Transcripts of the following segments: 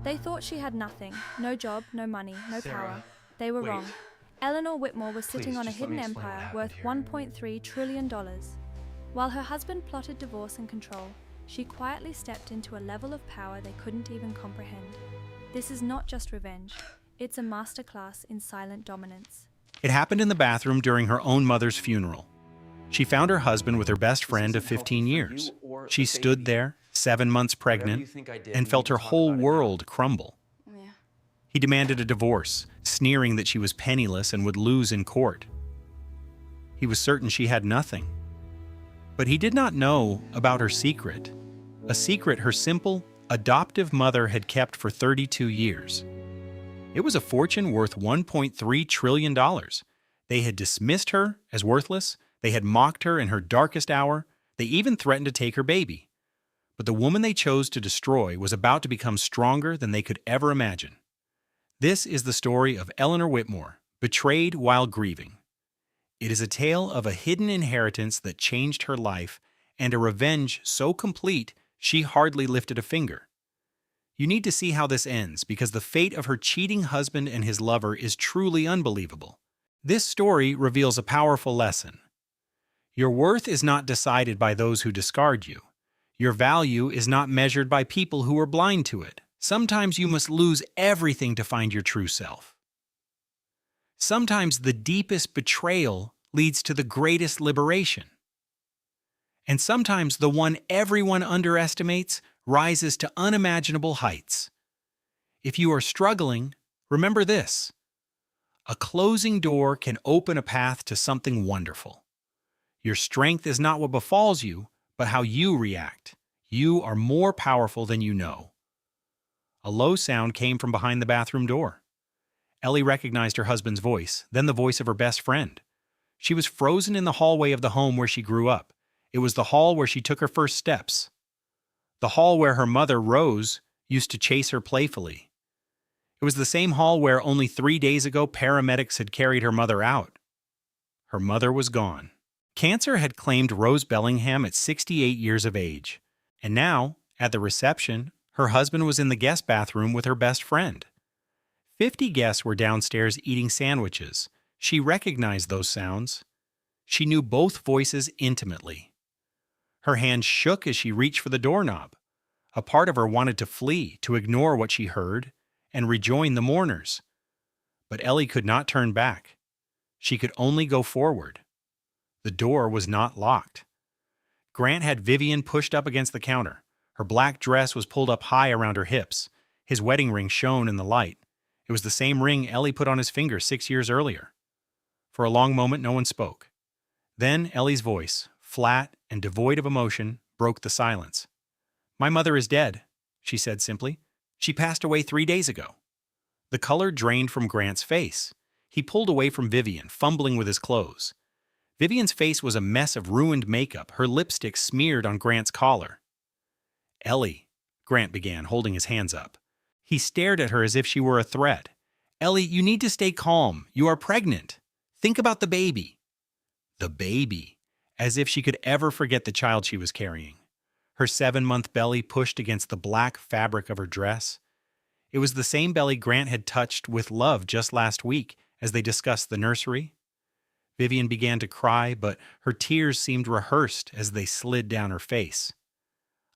They thought she had nothing, no job, no money, no Sarah, power. They were wait. wrong. Eleanor Whitmore was sitting Please, on a just let me hidden explain what empire happened worth here. $1.3 trillion. While her husband plotted divorce and control, she quietly stepped into a level of power they couldn't even comprehend. This is not just revenge, it's a masterclass in silent dominance. It happened in the bathroom during her own mother's funeral. She found her husband with her best This friend of isn't healthy 15 for years. you or She the stood baby. there, 7 months Whatever pregnant, you think I did, and we felt need to her talk whole about it now. world crumble. Yeah. He demanded a divorce, sneering that she was penniless and would lose in court. He was certain she had nothing. But he did not know about her secret, a secret her simple, adoptive mother had kept for 32 years. It was a fortune worth $1.3 trillion. They had dismissed her as worthless, they had mocked her in her darkest hour, they even threatened to take her baby. But the woman they chose to destroy was about to become stronger than they could ever imagine. This is the story of Eleanor Whitmore, betrayed while grieving. It is a tale of a hidden inheritance that changed her life and a revenge so complete she hardly lifted a finger. You need to see how this ends because the fate of her cheating husband and his lover is truly unbelievable. This story reveals a powerful lesson. Your worth is not decided by those who discard you. Your value is not measured by people who are blind to it. Sometimes you must lose everything to find your true self. Sometimes the deepest betrayal leads to the greatest liberation. And sometimes the one everyone underestimates rises to unimaginable heights. If you are struggling, remember this: a closing door can open a path to something wonderful. Your strength is not what befalls you, but how you react. You are more powerful than you know. A low sound came from behind the bathroom door. Ellie recognized her husband's voice, then the voice of her best friend. She was frozen in the hallway of the home where she grew up. It was the hall where she took her first steps. The hall where her mother, Rose, used to chase her playfully. It was the same hall where only 3 days ago paramedics had carried her mother out. Her mother was gone. Cancer had claimed Rose Bellingham at 68 years of age. And now, at the reception, her husband was in the guest bathroom with her best friend. 50 guests were downstairs eating sandwiches. She recognized those sounds. She knew both voices intimately. Her hand shook as she reached for the doorknob. A part of her wanted to flee, to ignore what she heard, and rejoin the mourners. But Ellie could not turn back. She could only go forward. The door was not locked. Grant had Vivian pushed up against the counter. Her black dress was pulled up high around her hips. His wedding ring shone in the light. It was the same ring Ellie put on his finger 6 years earlier. For a long moment, no one spoke. Then Ellie's voice, flat and devoid of emotion, broke the silence. "My mother is dead," she said simply. "She passed away 3 days ago." The color drained from Grant's face. He pulled away from Vivian, fumbling with his clothes. Vivian's face was a mess of ruined makeup, her lipstick smeared on Grant's collar. "Ellie," Grant began, holding his hands up. He stared at her as if she were a threat. "Ellie, you need to stay calm. You are pregnant. Think about the baby." The baby. As if she could ever forget the child she was carrying. Her 7-month belly pushed against the black fabric of her dress. It was the same belly Grant had touched with love just last week as they discussed the nursery. Vivian began to cry, but her tears seemed rehearsed as they slid down her face.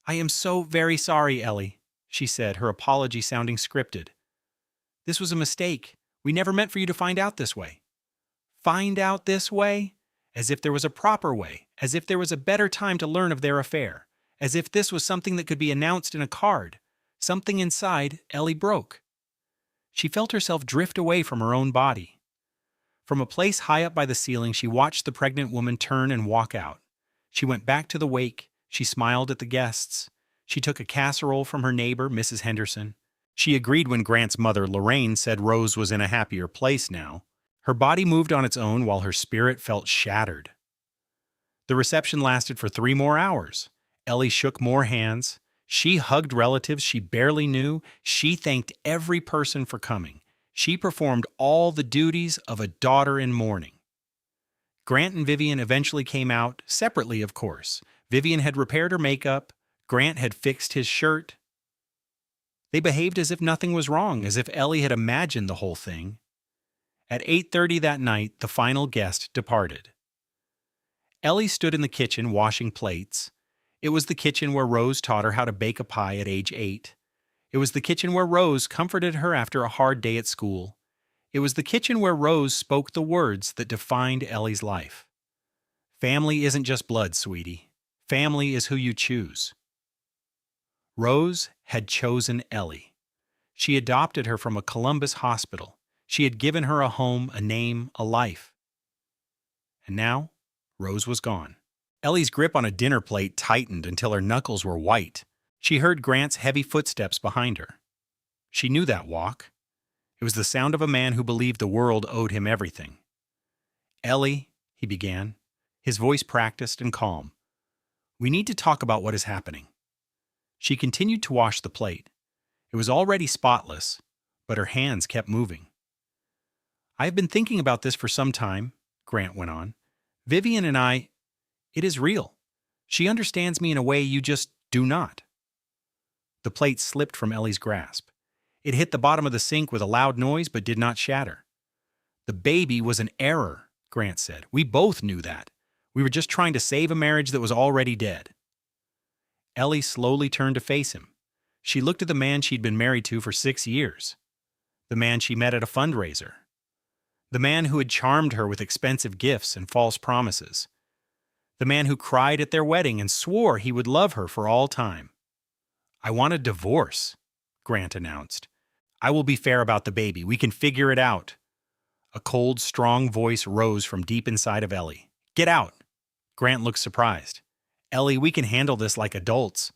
"I am so very sorry, Ellie," she said, her apology sounding scripted. "This was a mistake. We never meant for you to find out this way." Find out this way? As if there was a proper way, as if there was a better time to learn of their affair, as if this was something that could be announced in a card. Something inside Ellie broke. She felt herself drift away from her own body. From a place high up by the ceiling, she watched the pregnant woman turn and walk out. She went back to the wake. She smiled at the guests. She took a casserole from her neighbor, Mrs. Henderson. She agreed when Grant's mother, Lorraine, said Rose was in a happier place now. Her body moved on its own while her spirit felt shattered. The reception lasted for 3 more hours. Ellie shook more hands. She hugged relatives she barely knew. She thanked every person for coming. She performed all the duties of a daughter in mourning. Grant and Vivian eventually came out, separately of course. Vivian had repaired her makeup. Grant had fixed his shirt. They behaved as if nothing was wrong, as if Ellie had imagined the whole thing. At 8:30 that night, the final guest departed. Ellie stood in the kitchen washing plates. It was the kitchen where Rose taught her how to bake a pie at age 8. It was the kitchen where Rose comforted her after a hard day at school. It was the kitchen where Rose spoke the words that defined Ellie's life. Family isn't just blood, sweetie. Family is who you choose. Rose had chosen Ellie. She adopted her from a Columbus hospital. She had given her a home, a name, a life. And now, Rose was gone. Ellie's grip on a dinner plate tightened until her knuckles were white. She heard Grant's heavy footsteps behind her. She knew that walk. It was the sound of a man who believed the world owed him everything. "Ellie," he began, his voice practiced and calm. "We need to talk about what is happening." She continued to wash the plate. It was already spotless, but her hands kept moving. "I have been thinking about this for some time," Grant went on. "Vivian and it is real. She understands me in a way you just do not." The plate slipped from Ellie's grasp. It hit the bottom of the sink with a loud noise but did not shatter. "The baby was an error," Grant said. "We both knew that. We were just trying to save a marriage that was already dead." Ellie slowly turned to face him. She looked at the man she'd been married to for 6 years. The man she met at a fundraiser. The man who had charmed her with expensive gifts and false promises. The man who cried at their wedding and swore he would love her for all time. "I want a divorce," Grant announced. "I will be fair about the baby. We can figure it out." A cold, strong voice rose from deep inside of Ellie. "Get out!" Grant looked surprised. "Ellie, we can handle this like adults.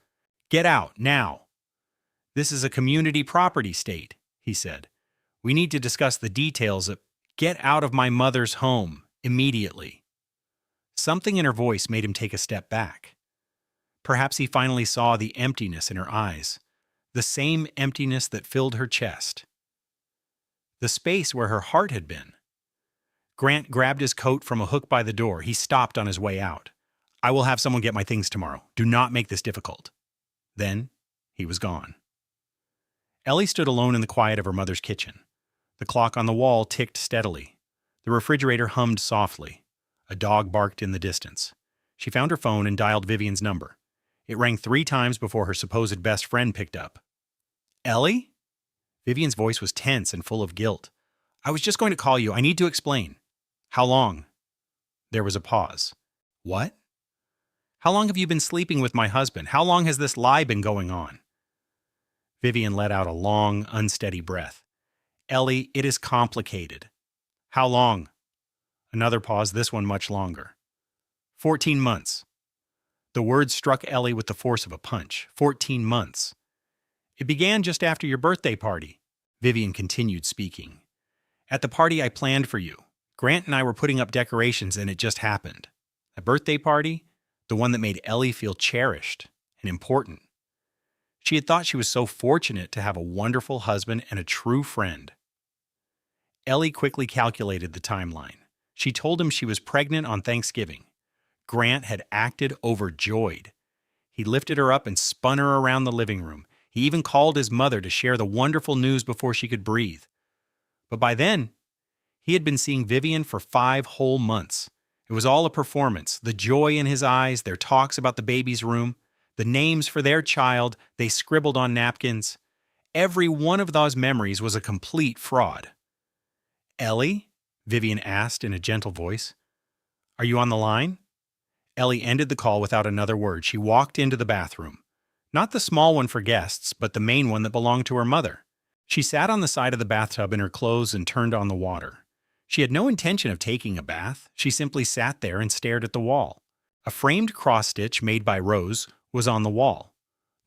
Get out, now." "This is a community property state," he said. "We need to discuss the details of— Get out of my mother's home, immediately." Something in her voice made him take a step back. Perhaps he finally saw the emptiness in her eyes, the same emptiness that filled her chest. The space where her heart had been. Grant grabbed his coat from a hook by the door. He stopped on his way out. "I will have someone get my things tomorrow. Do not make this difficult." Then he was gone. Ellie stood alone in the quiet of her mother's kitchen. The clock on the wall ticked steadily. The refrigerator hummed softly. A dog barked in the distance. She found her phone and dialed Vivian's number. It rang 3 times before her supposed best friend picked up. "Ellie?" Vivian's voice was tense and full of guilt. "I was just going to call you. I need to explain." "How long?" There was a pause. "What?" "How long have you been sleeping with my husband? How long has this lie been going on?" Vivian let out a long, unsteady breath. "Ellie, it is complicated." "How long?" Another pause, this one much longer. 14 months. The words struck Ellie with the force of a punch. 14 months. "It began just after your birthday party," Vivian continued speaking. "At the party I planned for you. Grant and I were putting up decorations and it just happened. A birthday party, the one that made Ellie feel cherished and important. She had thought she was so fortunate to have a wonderful husband and a true friend." Ellie quickly calculated the timeline. She told him she was pregnant on Thanksgiving. Grant had acted overjoyed. He lifted her up and spun her around the living room. He even called his mother to share the wonderful news before she could breathe. But by then, he had been seeing Vivian for 5 whole months. It was all a performance. The joy in his eyes, their talks about the baby's room, the names for their child they scribbled on napkins. Every one of those memories was a complete fraud. "Ellie?" Vivian asked in a gentle voice. "Are you on the line?" Ellie ended the call without another word. She walked into the bathroom. Not the small one for guests, but the main one that belonged to her mother. She sat on the side of the bathtub in her clothes and turned on the water. She had no intention of taking a bath. She simply sat there and stared at the wall. A framed cross-stitch made by Rose was on the wall.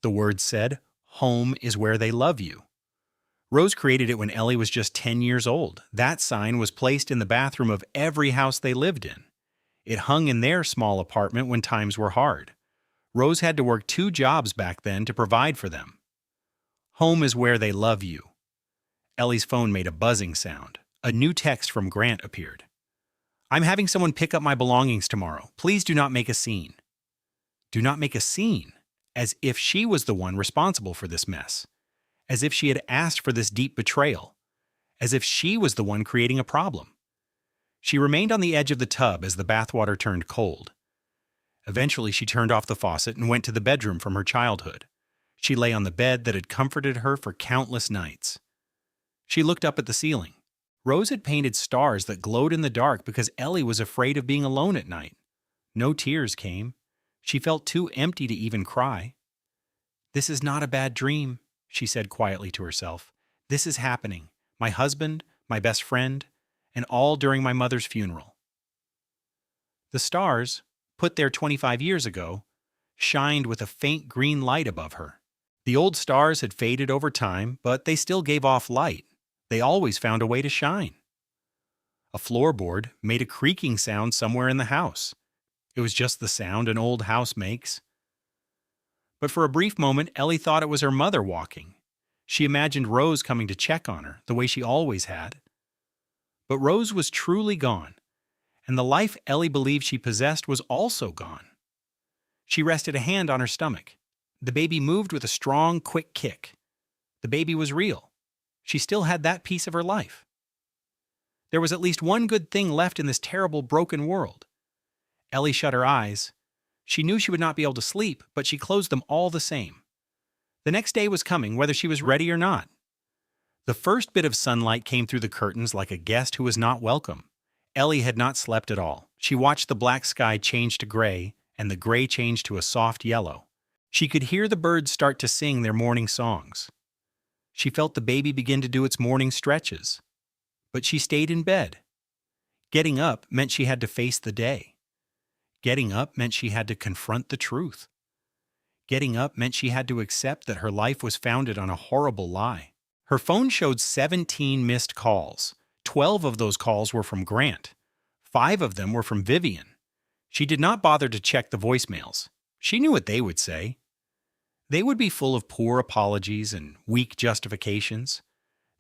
The words said, "Home is where they love you." Rose created it when Ellie was just 10 years old. That sign was placed in the bathroom of every house they lived in. It hung in their small apartment when times were hard. Rose had to work 2 jobs back then to provide for them. "Home is where they love you." Ellie's phone made a buzzing sound. A new text from Grant appeared. "I'm having someone pick up my belongings tomorrow. Please do not make a scene." Do not make a scene, as if she was the one responsible for this mess. as if she had asked for this deep betrayal, as if she was the one creating a problem. She remained on the edge of the tub as the bathwater turned cold. Eventually, she turned off the faucet and went to the bedroom from her childhood. She lay on the bed that had comforted her for countless nights. She looked up at the ceiling. Rose had painted stars that glowed in the dark because Ellie was afraid of being alone at night. No tears came. She felt too empty to even cry. "This is not a bad dream," she said quietly to herself. "This is happening. My husband, my best friend, and all during my mother's funeral." The stars, put there 25 years ago, shined with a faint green light above her. The old stars had faded over time, but they still gave off light. They always found a way to shine. A floorboard made a creaking sound somewhere in the house. It was just the sound an old house makes. But for a brief moment, Ellie thought it was her mother walking. She imagined Rose coming to check on her, the way she always had. But Rose was truly gone, and the life Ellie believed she possessed was also gone. She rested a hand on her stomach. The baby moved with a strong, quick kick. The baby was real. She still had that piece of her life. There was at least one good thing left in this terrible, broken world. Ellie shut her eyes. She knew she would not be able to sleep, but she closed them all the same. The next day was coming, whether she was ready or not. The first bit of sunlight came through the curtains like a guest who was not welcome. Ellie had not slept at all. She watched the black sky change to gray, and the gray change to a soft yellow. She could hear the birds start to sing their morning songs. She felt the baby begin to do its morning stretches. But she stayed in bed. Getting up meant she had to face the day. Getting up meant she had to confront the truth. Getting up meant she had to accept that her life was founded on a horrible lie. Her phone showed 17 missed calls. 12 of those calls were from Grant. 5 of them were from Vivian. She did not bother to check the voicemails. She knew what they would say. They would be full of poor apologies and weak justifications.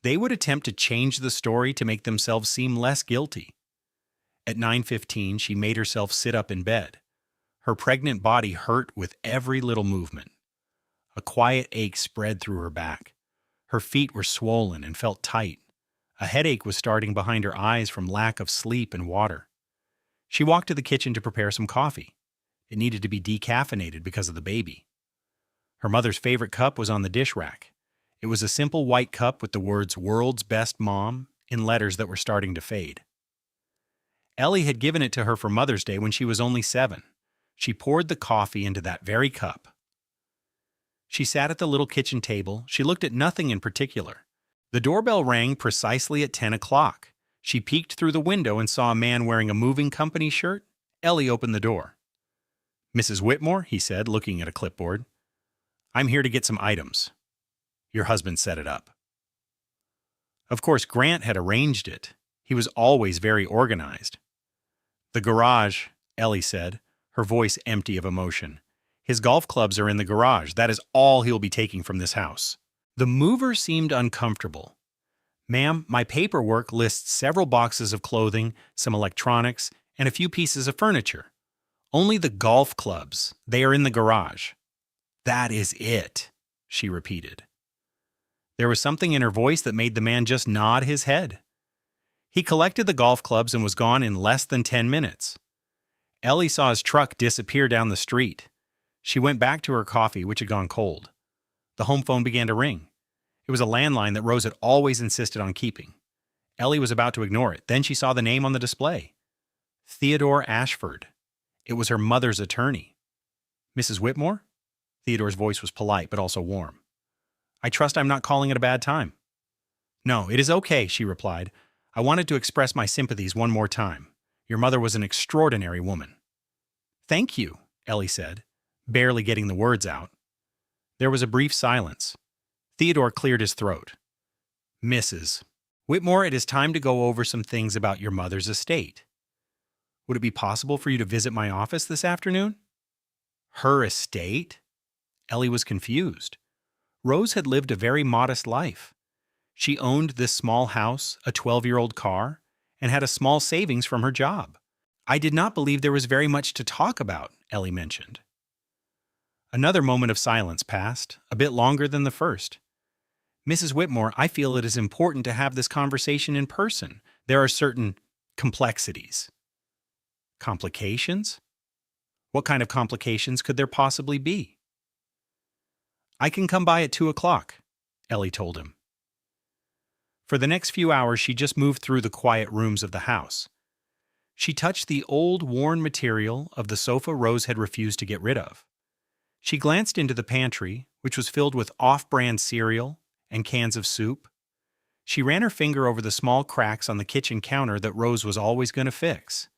They would attempt to change the story to make themselves seem less guilty. At 9:15, she made herself sit up in bed. Her pregnant body hurt with every little movement. A quiet ache spread through her back. Her feet were swollen and felt tight. A headache was starting behind her eyes from lack of sleep and water. She walked to the kitchen to prepare some coffee. It needed to be decaffeinated because of the baby. Her mother's favorite cup was on the dish rack. It was a simple white cup with the words "World's Best Mom" in letters that were starting to fade. Ellie had given it to her for Mother's Day when she was only 7. She poured the coffee into that very cup. She sat at the little kitchen table. She looked at nothing in particular. The doorbell rang precisely at 10 o'clock. She peeked through the window and saw a man wearing a moving company shirt. Ellie opened the door. "Mrs. Whitmore," he said, looking at a clipboard. "I'm here to get some items. Your husband set it up." Of course, Grant had arranged it. He was always very organized. "The garage," Ellie said, her voice empty of emotion. "His golf clubs are in the garage. That is all he'll be taking from this house." The mover seemed uncomfortable. "Ma'am, my paperwork lists several boxes of clothing, some electronics, and a few pieces of furniture. Only the golf clubs. They are in the garage." "That is it," she repeated. There was something in her voice that made the man just nod his head. He collected the golf clubs and was gone in less than 10 minutes. Ellie saw his truck disappear down the street. She went back to her coffee, which had gone cold. The home phone began to ring. It was a landline that Rose had always insisted on keeping. Ellie was about to ignore it. Then she saw the name on the display. Theodore Ashford. It was her mother's attorney. "Mrs. Whitmore?" Theodore's voice was polite, but also warm. "I trust I'm not calling at a bad time." "No, it is okay," she replied. "I wanted to express my sympathies one more time. Your mother was an extraordinary woman." "Thank you," Ellie said, barely getting the words out. There was a brief silence. Theodore cleared his throat. "Mrs. Whitmore, it is time to go over some things about your mother's estate. Would it be possible for you to visit my office this afternoon?" Her estate? Ellie was confused. Rose had lived a very modest life. She owned this small house, a 12-year-old car, and had a small savings from her job. "I did not believe there was very much to talk about," Ellie mentioned. Another moment of silence passed, a bit longer than the first. Mrs. Whitmore, I feel it is important to have this conversation in person. There are certain complexities. Complications? What kind of complications could there possibly be? I can come by at 2 o'clock, Ellie told him. For the next few hours, she just moved through the quiet rooms of the house. She touched the old, worn material of the sofa Rose had refused to get rid of. She glanced into the pantry, which was filled with off-brand cereal and cans of soup. She ran her finger over the small cracks on the kitchen counter that Rose was always going to fix.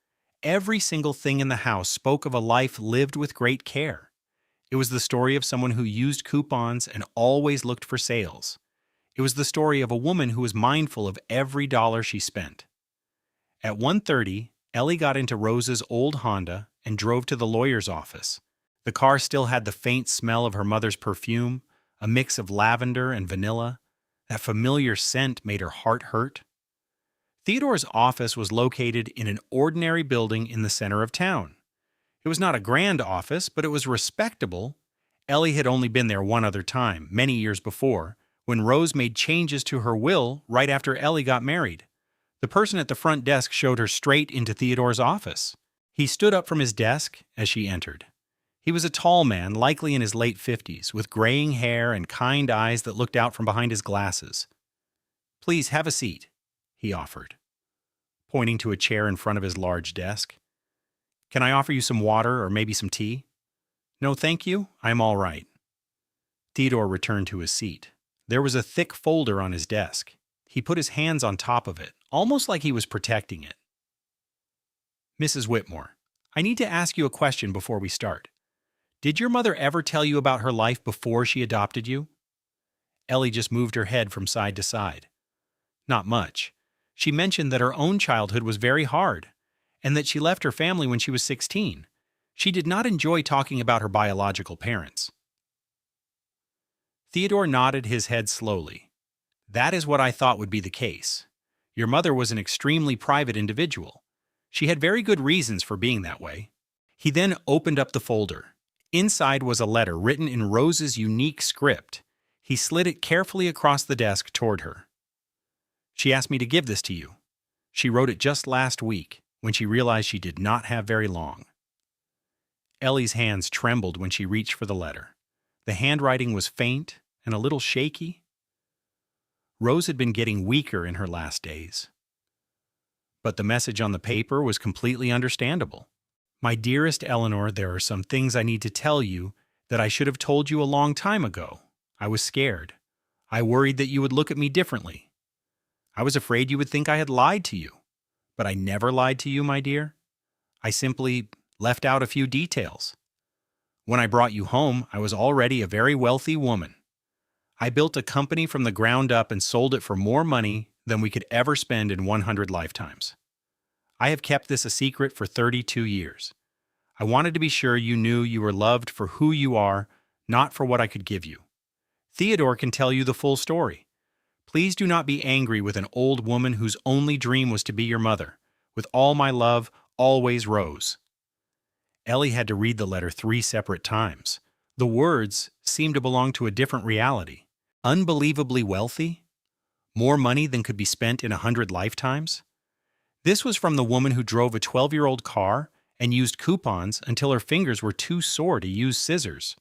Every single thing in the house spoke of a life lived with great care. It was the story of someone who used coupons and always looked for sales. It was the story of a woman who was mindful of every dollar she spent. At 1:30, Ellie got into Rose's old Honda and drove to the lawyer's office. The car still had the faint smell of her mother's perfume, a mix of lavender and vanilla. That familiar scent made her heart hurt. Theodore's office was located in an ordinary building in the center of town. It was not a grand office, but it was respectable. Ellie had only been there one other time, many years before, when Rose made changes to her will right after Ellie got married. The person at the front desk showed her straight into Theodore's office. He stood up from his desk as she entered. He was a tall man, likely in his late 50s, with graying hair and kind eyes that looked out from behind his glasses. "Please have a seat," he offered, pointing to a chair in front of his large desk. "Can I offer you some water or maybe some tea?" "No, thank you. I'm all right." Theodore returned to his seat. There was a thick folder on his desk. He put his hands on top of it, almost like he was protecting it. "Mrs. Whitmore, I need to ask you a question before we start. Did your mother ever tell you about her life before she adopted you?" Ellie just moved her head from side to side. "Not much. She mentioned that her own childhood was very hard, and that she left her family when she was 16. She did not enjoy talking about her biological parents." Theodore nodded his head slowly. "That is what I thought would be the case. Your mother was an extremely private individual. She had very good reasons for being that way." He then opened up the folder. Inside was a letter written in Rose's unique script. He slid it carefully across the desk toward her. "She asked me to give this to you. She wrote it just last week, when she realized she did not have very long." Ellie's hands trembled when she reached for the letter. The handwriting was faint and a little shaky. Rose had been getting weaker in her last days. But the message on the paper was completely understandable. "My dearest Eleanor, there are some things I need to tell you that I should have told you a long time ago. I was scared. I worried that you would look at me differently. I was afraid you would think I had lied to you. But I never lied to you, my dear. I simply left out a few details. When I brought you home, I was already a very wealthy woman. I built a company from the ground up and sold it for more money than we could ever spend in 100 lifetimes. I have kept this a secret for 32 years. I wanted to be sure you knew you were loved for who you are, not for what I could give you. Theodore can tell you the full story. Please do not be angry with an old woman whose only dream was to be your mother. With all my love, always Rose." Ellie had to read the letter 3 separate times. The words seemed to belong to a different reality. Unbelievably wealthy? More money than could be spent in 100 lifetimes? This was from the woman who drove a 12-year-old car and used coupons until her fingers were too sore to use scissors.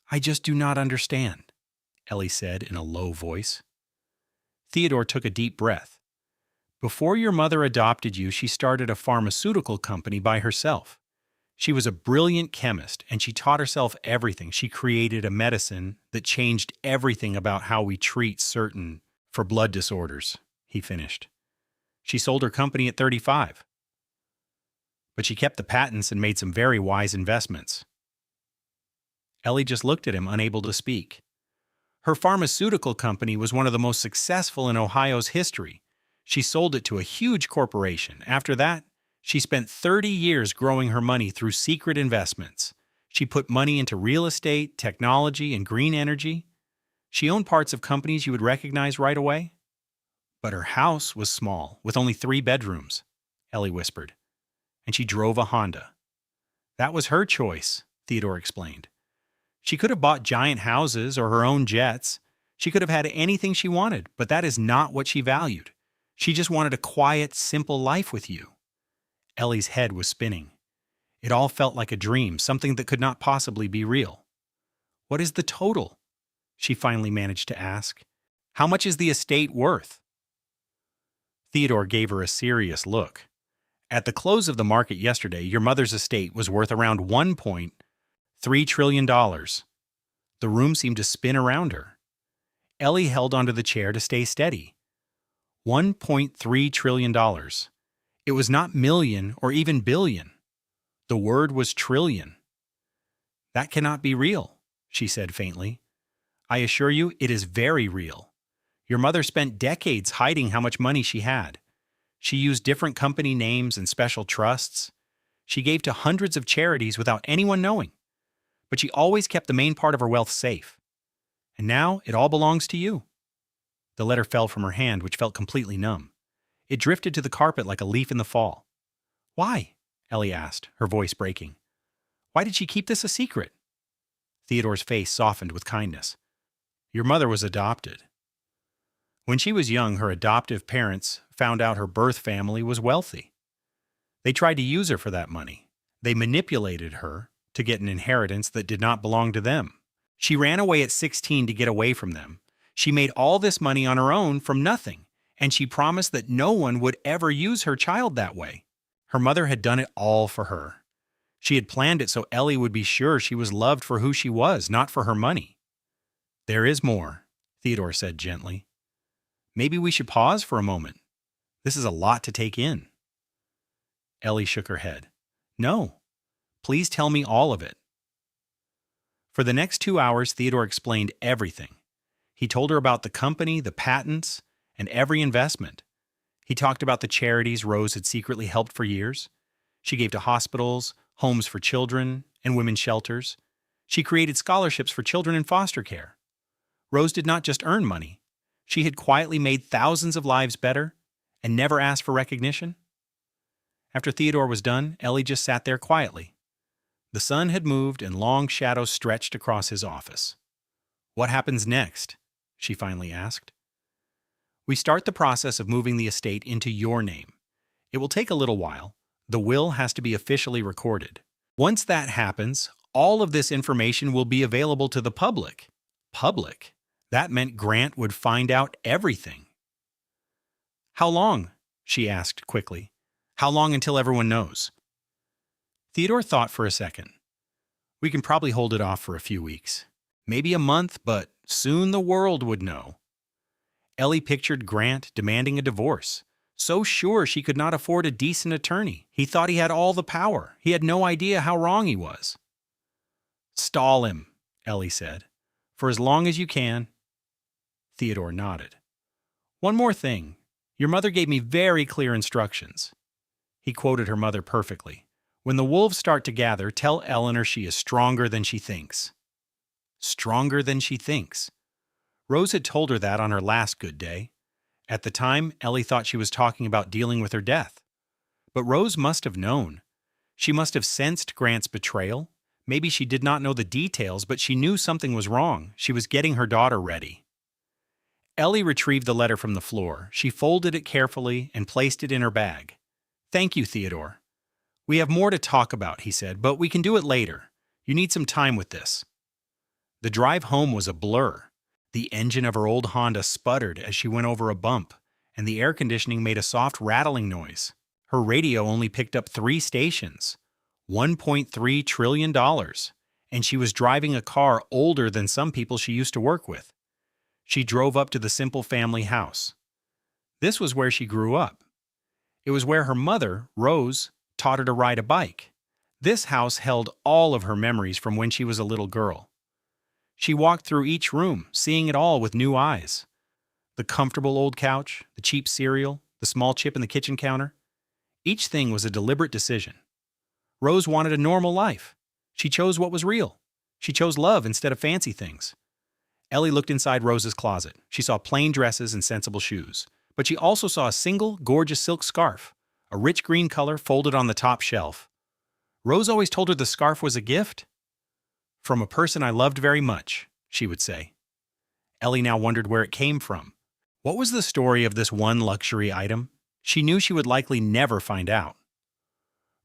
"I just do not understand," Ellie said in a low voice. Theodore took a deep breath. "Before your mother adopted you, she started a pharmaceutical company by herself. She was a brilliant chemist, and she taught herself everything. She created a medicine that changed everything about how we treat for blood disorders," he finished. "She sold her company at 35. But she kept the patents and made some very wise investments." Ellie just looked at him, unable to speak. "Her pharmaceutical company was one of the most successful in Ohio's history. She sold it to a huge corporation. After that, she spent 30 years growing her money through secret investments. She put money into real estate, technology, and green energy. She owned parts of companies you would recognize right away. But her house was small, with only 3 bedrooms," Ellie whispered. "And she drove a Honda." "That was her choice," Theodore explained. "She could have bought giant houses or her own jets. She could have had anything she wanted, but that is not what she valued. She just wanted a quiet, simple life with you. Ellie's head was spinning. It all felt like a dream, something that could not possibly be real. What is the total? She finally managed to ask. How much is the estate worth? Theodore gave her a serious look. At the close of the market yesterday, your mother's estate was worth around $1.3 trillion. The room seemed to spin around her. Ellie held onto the chair to stay steady. $1.3 trillion. It was not million or even billion. The word was trillion. That cannot be real, she said faintly. I assure you, it is very real. Your mother spent decades hiding how much money she had. She used different company names and special trusts. She gave to hundreds of charities without anyone knowing. But she always kept the main part of her wealth safe. And now it all belongs to you. The letter fell from her hand, which felt completely numb. It drifted to the carpet like a leaf in the fall. Why? Ellie asked, her voice breaking. Why did she keep this a secret? Theodore's face softened with kindness. Your mother was adopted. When she was young, her adoptive parents found out her birth family was wealthy. They tried to use her for that money. They manipulated her to get an inheritance that did not belong to them. She ran away at 16 to get away from them. She made all this money on her own from nothing, and she promised that no one would ever use her child that way. Her mother had done it all for her. She had planned it so Ellie would be sure she was loved for who she was, not for her money. There is more, Theodore said gently. Maybe we should pause for a moment. This is a lot to take in. Ellie shook her head. No. Please tell me all of it. For the next 2 hours, Theodore explained everything. He told her about the company, the patents, and every investment. He talked about the charities Rose had secretly helped for years. She gave to hospitals, homes for children, and women's shelters. She created scholarships for children in foster care. Rose did not just earn money. She had quietly made thousands of lives better and never asked for recognition. After Theodore was done, Ellie just sat there quietly. The sun had moved and long shadows stretched across his office. What happens next? She finally asked. We start the process of moving the estate into your name. It will take a little while. The will has to be officially recorded. Once that happens, all of this information will be available to the public. Public? That meant Grant would find out everything. How long? She asked quickly. How long until everyone knows? Theodore thought for a second. We can probably hold it off for a few weeks. Maybe a month, but soon the world would know. Ellie pictured Grant demanding a divorce, so sure she could not afford a decent attorney. He thought he had all the power. He had no idea how wrong he was. Stall him, Ellie said. For as long as you can. Theodore nodded. One more thing. Your mother gave me very clear instructions. He quoted her mother perfectly. When the wolves start to gather, tell Eleanor she is stronger than she thinks. Stronger than she thinks. Rose had told her that on her last good day. At the time, Ellie thought she was talking about dealing with her death. But Rose must have known. She must have sensed Grant's betrayal. Maybe she did not know the details, but she knew something was wrong. She was getting her daughter ready. Ellie retrieved the letter from the floor. She folded it carefully and placed it in her bag. Thank you, Theodore. We have more to talk about, he said, but we can do it later. You need some time with this. The drive home was a blur. The engine of her old Honda sputtered as she went over a bump, and the air conditioning made a soft rattling noise. Her radio only picked up 3 stations. $1.3 trillion, and she was driving a car older than some people she used to work with. She drove up to the simple family house. This was where she grew up. It was where her mother, Rose, taught her to ride a bike. This house held all of her memories from when she was a little girl. She walked through each room, seeing it all with new eyes. The comfortable old couch, the cheap cereal, the small chip in the kitchen counter. Each thing was a deliberate decision. Rose wanted a normal life. She chose what was real. She chose love instead of fancy things. Ellie looked inside Rose's closet. She saw plain dresses and sensible shoes. But she also saw a single, gorgeous silk scarf, a rich green color folded on the top shelf. Rose always told her the scarf was a gift. From a person I loved very much, she would say. Ellie now wondered where it came from. What was the story of this one luxury item? She knew she would likely never find out.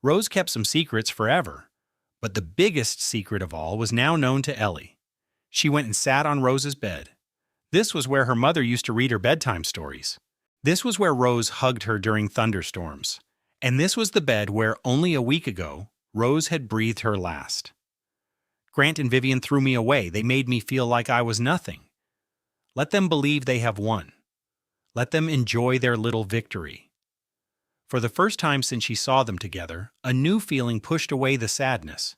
Rose kept some secrets forever, but the biggest secret of all was now known to Ellie. She went and sat on Rose's bed. This was where her mother used to read her bedtime stories. This was where Rose hugged her during thunderstorms. And this was the bed where, only a week ago, Rose had breathed her last. Grant and Vivian threw me away. They made me feel like I was nothing. Let them believe they have won. Let them enjoy their little victory. For the first time since she saw them together, a new feeling pushed away the sadness.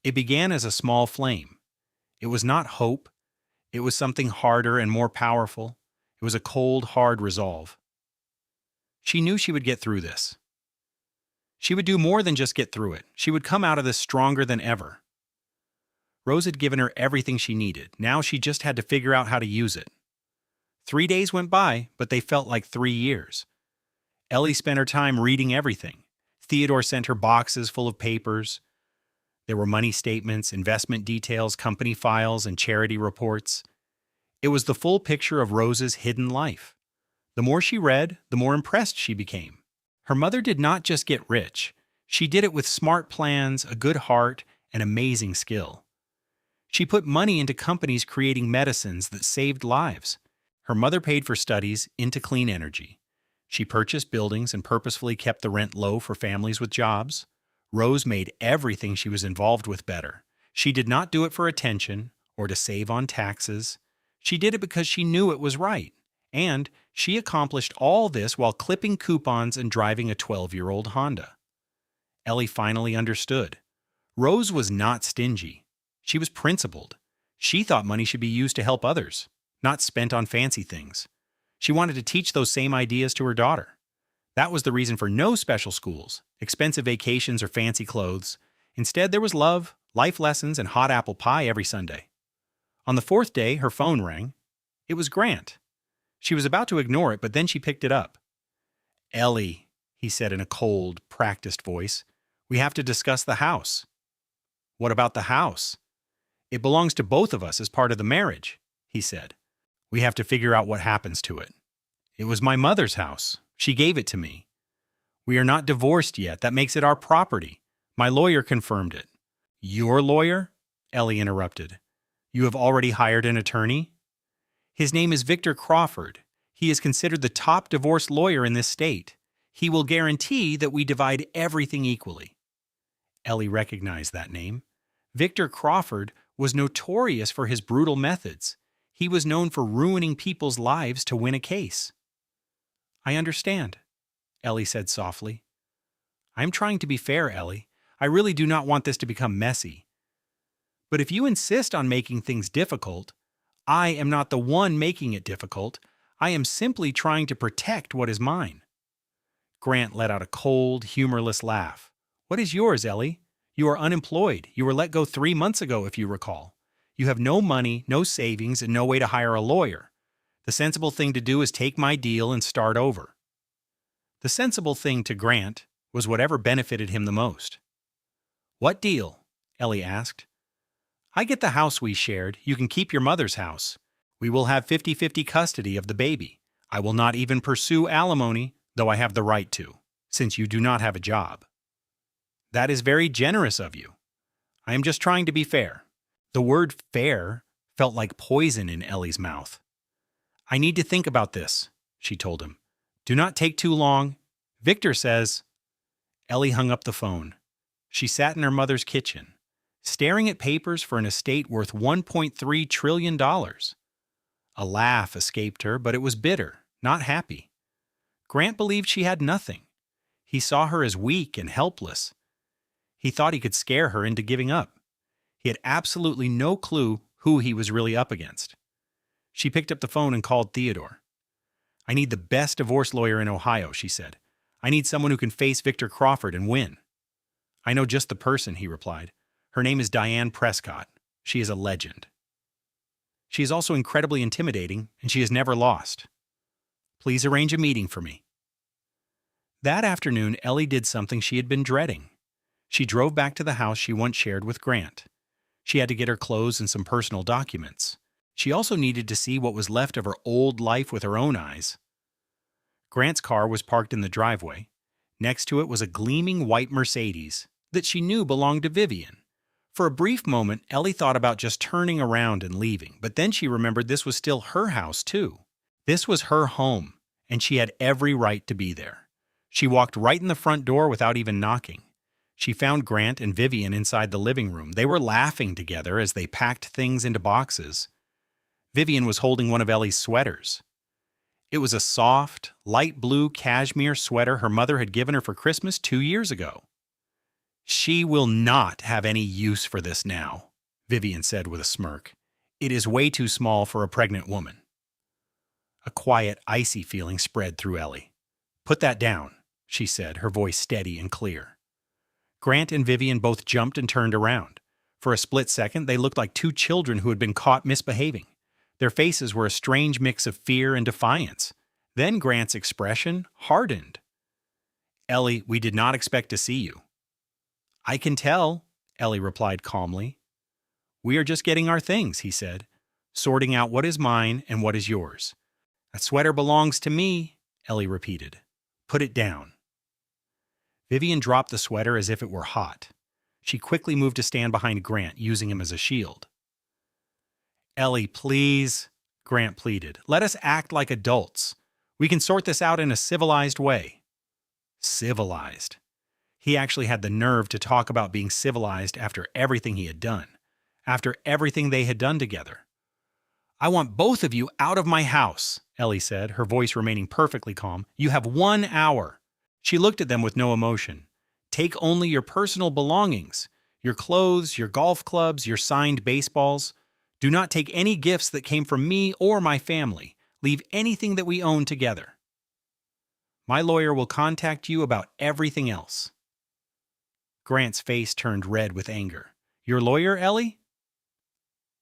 It began as a small flame. It was not hope. It was something harder and more powerful. It was a cold, hard resolve. She knew she would get through this. She would do more than just get through it. She would come out of this stronger than ever. Rose had given her everything she needed. Now she just had to figure out how to use it. 3 days went by, but they felt like 3 years. Ellie spent her time reading everything. Theodore sent her boxes full of papers. There were money statements, investment details, company files, and charity reports. It was the full picture of Rose's hidden life. The more she read, the more impressed she became. Her mother did not just get rich. She did it with smart plans, a good heart, and amazing skill. She put money into companies creating medicines that saved lives. Her mother paid for studies into clean energy. She purchased buildings and purposefully kept the rent low for families with jobs. Rose made everything she was involved with better. She did not do it for attention or to save on taxes. She did it because she knew it was right. And she accomplished all this while clipping coupons and driving a 12-year-old Honda. Ellie finally understood. Rose was not stingy. She was principled. She thought money should be used to help others, not spent on fancy things. She wanted to teach those same ideas to her daughter. That was the reason for no special schools, expensive vacations, or fancy clothes. Instead, there was love, life lessons, and hot apple pie every Sunday. On the 4th day, her phone rang. It was Grant. She was about to ignore it, but then she picked it up. "Ellie," he said in a cold, practiced voice, "we have to discuss the house." "What about the house?" "It belongs to both of us as part of the marriage," he said. "We have to figure out what happens to it. It was my mother's house. She gave it to me. We are not divorced yet. That makes it our property. My lawyer confirmed it." "Your lawyer?" Ellie interrupted. "You have already hired an attorney?" "His name is Victor Crawford. He is considered the top divorce lawyer in this state. He will guarantee that we divide everything equally." Ellie recognized that name. Victor Crawford was notorious for his brutal methods. He was known for ruining people's lives to win a case. "I understand," Ellie said softly. "I am trying to be fair, Ellie. I really do not want this to become messy. But if you insist on making things difficult, I am not the one making it difficult. I am simply trying to protect what is mine." Grant let out a cold, humorless laugh. "What is yours, Ellie? You are unemployed. You were let go 3 months ago, if you recall. You have no money, no savings, and no way to hire a lawyer. The sensible thing to do is take my deal and start over." The sensible thing to Grant was whatever benefited him the most. "What deal?" Ellie asked. "I get the house we shared. You can keep your mother's house. We will have 50-50 custody of the baby. I will not even pursue alimony, though I have the right to, since you do not have a job." "That is very generous of you. I am just trying to be fair." The word fair felt like poison in Ellie's mouth. "I need to think about this," she told him. "Do not take too long. Victor says—" Ellie hung up the phone. She sat in her mother's kitchen, staring at papers for an estate worth $1.3 trillion. A laugh escaped her, but it was bitter, not happy. Grant believed she had nothing. He saw her as weak and helpless. He thought he could scare her into giving up. He had absolutely no clue who he was really up against. She picked up the phone and called Theodore. "I need the best divorce lawyer in Ohio," she said. "I need someone who can face Victor Crawford and win." "I know just the person," he replied. "Her name is Diane Prescott. She is a legend. She is also incredibly intimidating, and she has never lost. Please arrange a meeting for me." That afternoon, Ellie did something she had been dreading. She drove back to the house she once shared with Grant. She had to get her clothes and some personal documents. She also needed to see what was left of her old life with her own eyes. Grant's car was parked in the driveway. Next to it was a gleaming white Mercedes that she knew belonged to Vivian. For a brief moment, Ellie thought about just turning around and leaving, but then she remembered this was still her house, too. This was her home, and she had every right to be there. She walked right in the front door without even knocking. She found Grant and Vivian inside the living room. They were laughing together as they packed things into boxes. Vivian was holding one of Ellie's sweaters. It was a soft, light blue cashmere sweater her mother had given her for Christmas 2 years ago. "She will not have any use for this now," Vivian said with a smirk. "It is way too small for a pregnant woman." A quiet, icy feeling spread through Ellie. "Put that down," she said, her voice steady and clear. Grant and Vivian both jumped and turned around. For a split second, they looked like two children who had been caught misbehaving. Their faces were a strange mix of fear and defiance. Then Grant's expression hardened. "Ellie, we did not expect to see you." "I can tell," Ellie replied calmly. "We are just getting our things," he said, "sorting out what is mine and what is yours." "That sweater belongs to me," Ellie repeated. "Put it down." Vivian dropped the sweater as if it were hot. She quickly moved to stand behind Grant, using him as a shield. "Ellie, please," Grant pleaded. "Let us act like adults. We can sort this out in a civilized way." Civilized. He actually had the nerve to talk about being civilized after everything he had done, after everything they had done together. "I want both of you out of my house," Ellie said, her voice remaining perfectly calm. "You have 1 hour." She looked at them with no emotion. "Take only your personal belongings, your clothes, your golf clubs, your signed baseballs. Do not take any gifts that came from me or my family. Leave anything that we own together. My lawyer will contact you about everything else." Grant's face turned red with anger. "Your lawyer, Ellie?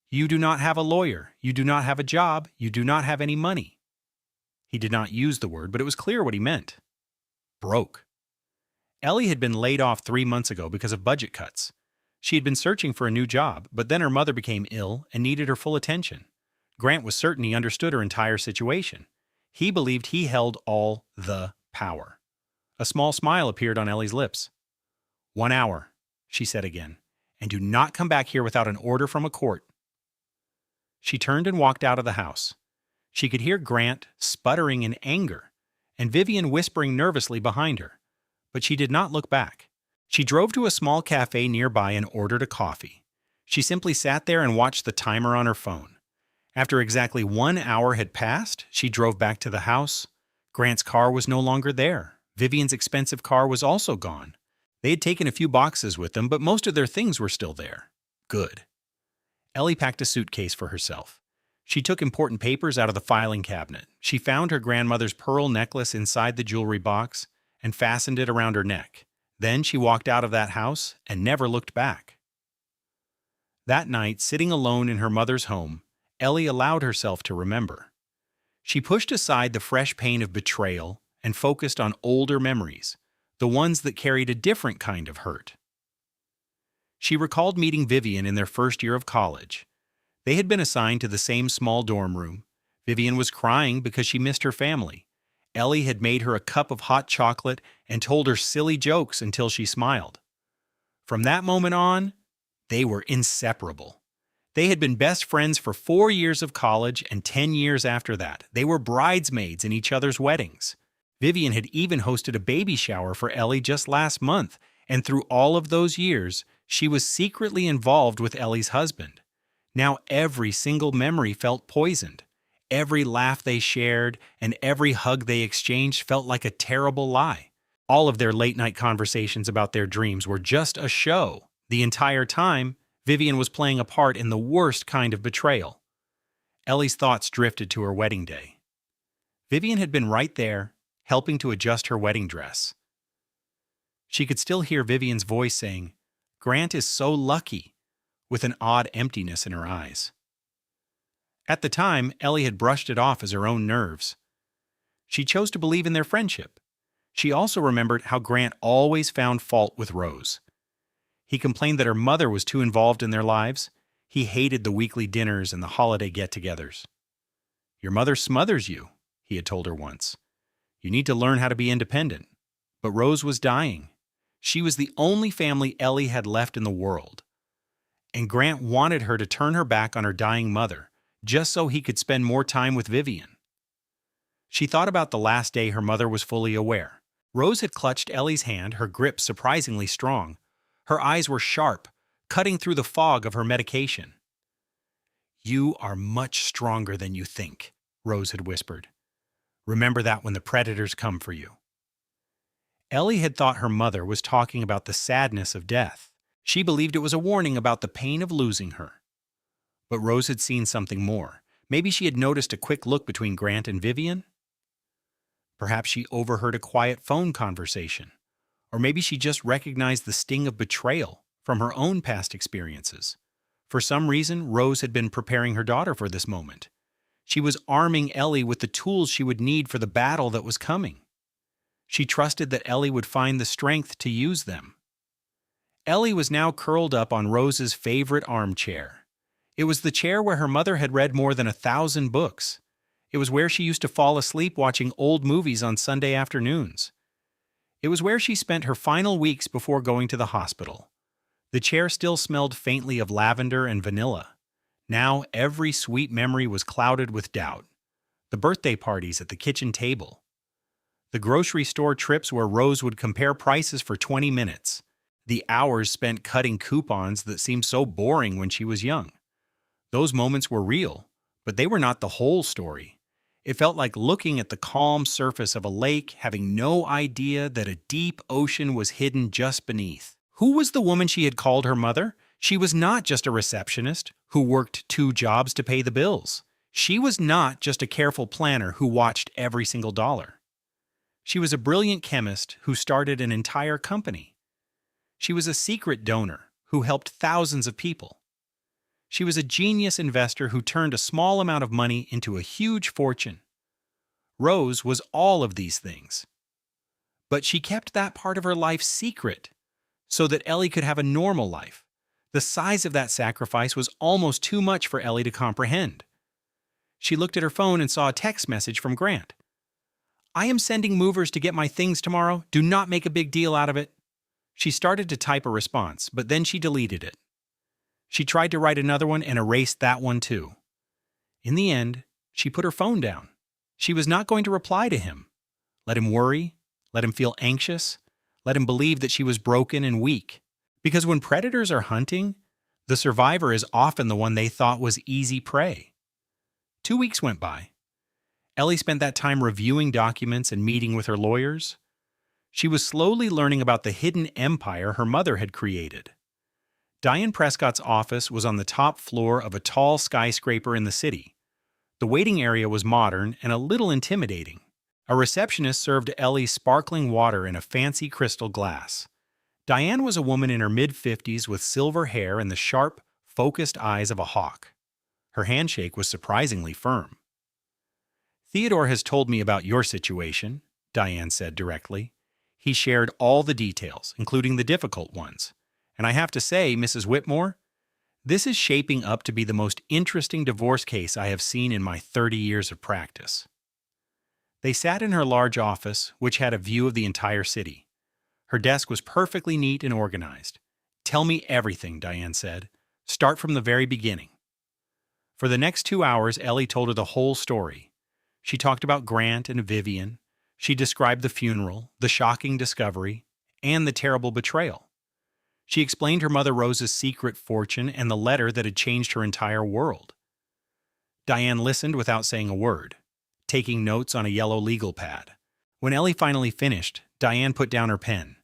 You do not have a lawyer. You do not have a job. You do not have any money." He did not use the word, but it was clear what he meant. Broke. Ellie had been laid off 3 months ago because of budget cuts. She had been searching for a new job, but then her mother became ill and needed her full attention. Grant was certain he understood her entire situation. He believed he held all the power. A small smile appeared on Ellie's lips. 1 hour, she said again, "and do not come back here without an order from a court." She turned and walked out of the house. She could hear Grant sputtering in anger and Vivian whispering nervously behind her, but she did not look back. She drove to a small cafe nearby and ordered a coffee. She simply sat there and watched the timer on her phone. After exactly 1 hour had passed, she drove back to the house. Grant's car was no longer there. Vivian's expensive car was also gone. They had taken a few boxes with them, but most of their things were still there. Good. Ellie packed a suitcase for herself. She took important papers out of the filing cabinet. She found her grandmother's pearl necklace inside the jewelry box and fastened it around her neck. Then she walked out of that house and never looked back. That night, sitting alone in her mother's home, Ellie allowed herself to remember. She pushed aside the fresh pain of betrayal and focused on older memories, the ones that carried a different kind of hurt. She recalled meeting Vivian in their first year of college. They had been assigned to the same small dorm room. Vivian was crying because she missed her family. Ellie had made her a cup of hot chocolate and told her silly jokes until she smiled. From that moment on, they were inseparable. They had been best friends for 4 years of college and 10 years after that. They were bridesmaids in each other's weddings. Vivian had even hosted a baby shower for Ellie just last month, and through all of those years, she was secretly involved with Ellie's husband. Now every single memory felt poisoned. Every laugh they shared and every hug they exchanged felt like a terrible lie. All of their late-night conversations about their dreams were just a show. The entire time, Vivian was playing a part in the worst kind of betrayal. Ellie's thoughts drifted to her wedding day. Vivian had been right there, helping to adjust her wedding dress. She could still hear Vivian's voice saying, "Grant is so lucky," with an odd emptiness in her eyes. At the time, Ellie had brushed it off as her own nerves. She chose to believe in their friendship. She also remembered how Grant always found fault with Rose. He complained that her mother was too involved in their lives. He hated the weekly dinners and the holiday get-togethers. "Your mother smothers you," he had told her once. "You need to learn how to be independent." But Rose was dying. She was the only family Ellie had left in the world. And Grant wanted her to turn her back on her dying mother, just so he could spend more time with Vivian. She thought about the last day her mother was fully aware. Rose had clutched Ellie's hand, her grip surprisingly strong. Her eyes were sharp, cutting through the fog of her medication. "You are much stronger than you think," Rose had whispered. "Remember that when the predators come for you." Ellie had thought her mother was talking about the sadness of death. She believed it was a warning about the pain of losing her. But Rose had seen something more. Maybe she had noticed a quick look between Grant and Vivian. Perhaps she overheard a quiet phone conversation. Or maybe she just recognized the sting of betrayal from her own past experiences. For some reason, Rose had been preparing her daughter for this moment. She was arming Ellie with the tools she would need for the battle that was coming. She trusted that Ellie would find the strength to use them. Ellie was now curled up on Rose's favorite armchair. It was the chair where her mother had read more than 1,000 books. It was where she used to fall asleep watching old movies on Sunday afternoons. It was where she spent her final weeks before going to the hospital. The chair still smelled faintly of lavender and vanilla. Now every sweet memory was clouded with doubt. The birthday parties at the kitchen table. The grocery store trips where Rose would compare prices for 20 minutes. The hours spent cutting coupons that seemed so boring when she was young. Those moments were real, but they were not the whole story. It felt like looking at the calm surface of a lake, having no idea that a deep ocean was hidden just beneath. Who was the woman she had called her mother? She was not just a receptionist who worked 2 jobs to pay the bills. She was not just a careful planner who watched every single dollar. She was a brilliant chemist who started an entire company. She was a secret donor who helped thousands of people. She was a genius investor who turned a small amount of money into a huge fortune. Rose was all of these things. But she kept that part of her life secret so that Ellie could have a normal life. The size of that sacrifice was almost too much for Ellie to comprehend. She looked at her phone and saw a text message from Grant. "I am sending movers to get my things tomorrow. Do not make a big deal out of it." She started to type a response, but then she deleted it. She tried to write another one and erased that one too. In the end, she put her phone down. She was not going to reply to him. Let him worry, let him feel anxious, let him believe that she was broken and weak. Because when predators are hunting, the survivor is often the one they thought was easy prey. 2 weeks went by. Ellie spent that time reviewing documents and meeting with her lawyers. She was slowly learning about the hidden empire her mother had created. Diane Prescott's office was on the top floor of a tall skyscraper in the city. The waiting area was modern and a little intimidating. A receptionist served Ellie sparkling water in a fancy crystal glass. Diane was a woman in her mid-50s with silver hair and the sharp, focused eyes of a hawk. Her handshake was surprisingly firm. "Theodore has told me about your situation," Diane said directly. "He shared all the details, including the difficult ones. And I have to say, Mrs. Whitmore, this is shaping up to be the most interesting divorce case I have seen in my 30 years of practice." They sat in her large office, which had a view of the entire city. Her desk was perfectly neat and organized. "Tell me everything," Diane said. "Start from the very beginning." For the next 2 hours, Ellie told her the whole story. She talked about Grant and Vivian. She described the funeral, the shocking discovery, and the terrible betrayal. She explained her mother Rose's secret fortune and the letter that had changed her entire world. Diane listened without saying a word, taking notes on a yellow legal pad. When Ellie finally finished, Diane put down her pen.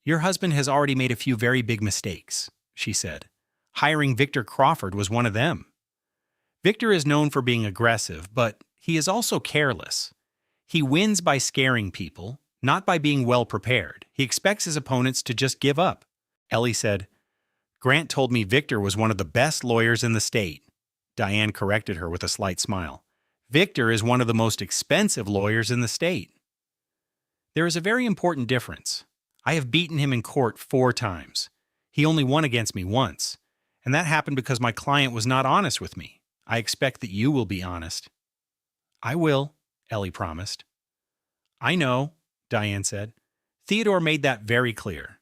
"Your husband has already made a few very big mistakes," she said. "Hiring Victor Crawford was one of them. Victor is known for being aggressive, but he is also careless. He wins by scaring people, not by being well prepared. He expects his opponents to just give up." Ellie said, "Grant told me Victor was one of the best lawyers in the state." Diane corrected her with a slight smile. "Victor is one of the most expensive lawyers in the state." "There is a very important difference. I have beaten him in court 4 times. He only won against me once. And that happened because my client was not honest with me. I expect that you will be honest. I will, Ellie promised. I know, Diane said. Theodore made that very clear.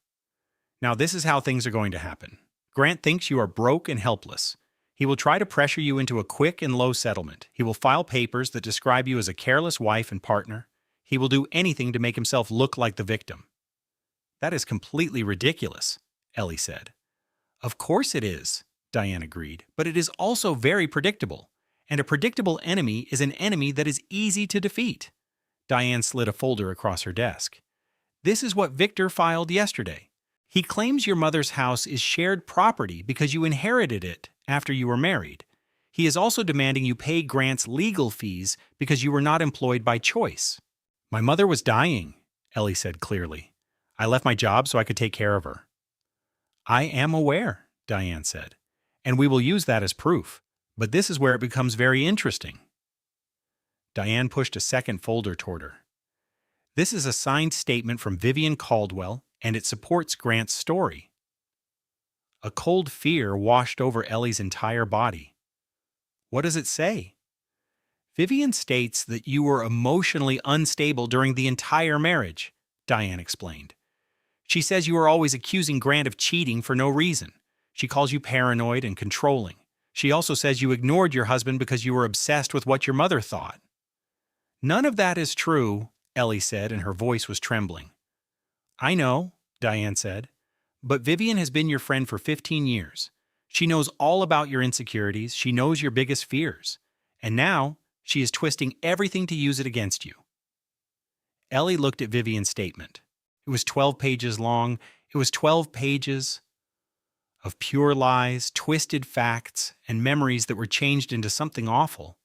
Now this is how things are going to happen. Grant thinks you are broke and helpless. He will try to pressure you into a quick and low settlement. He will file papers that describe you as a careless wife and partner. He will do anything to make himself look like the victim. That is completely ridiculous, Ellie said. Of course it is, Diane agreed, but it is also very predictable. And a predictable enemy is an enemy that is easy to defeat. Diane slid a folder across her desk. This is what Victor filed yesterday. He claims your mother's house is shared property because you inherited it after you were married. He is also demanding you pay Grant's legal fees because you were not employed by choice. My mother was dying, Ellie said clearly. I left my job so I could take care of her. I am aware, Diane said, and we will use that as proof. But this is where it becomes very interesting. Diane pushed a second folder toward her. This is a signed statement from Vivian Caldwell, and it supports Grant's story. A cold fear washed over Ellie's entire body. What does it say? Vivian states that you were emotionally unstable during the entire marriage, Diane explained. She says you are always accusing Grant of cheating for no reason. She calls you paranoid and controlling. She also says you ignored your husband because you were obsessed with what your mother thought. None of that is true, Ellie said, and her voice was trembling. I know, Diane said, but Vivian has been your friend for 15 years. She knows all about your insecurities, she knows your biggest fears, and now she is twisting everything to use it against you. Ellie looked at Vivian's statement. It was 12 pages long. It was 12 pages of pure lies, twisted facts, and memories that were changed into something awful.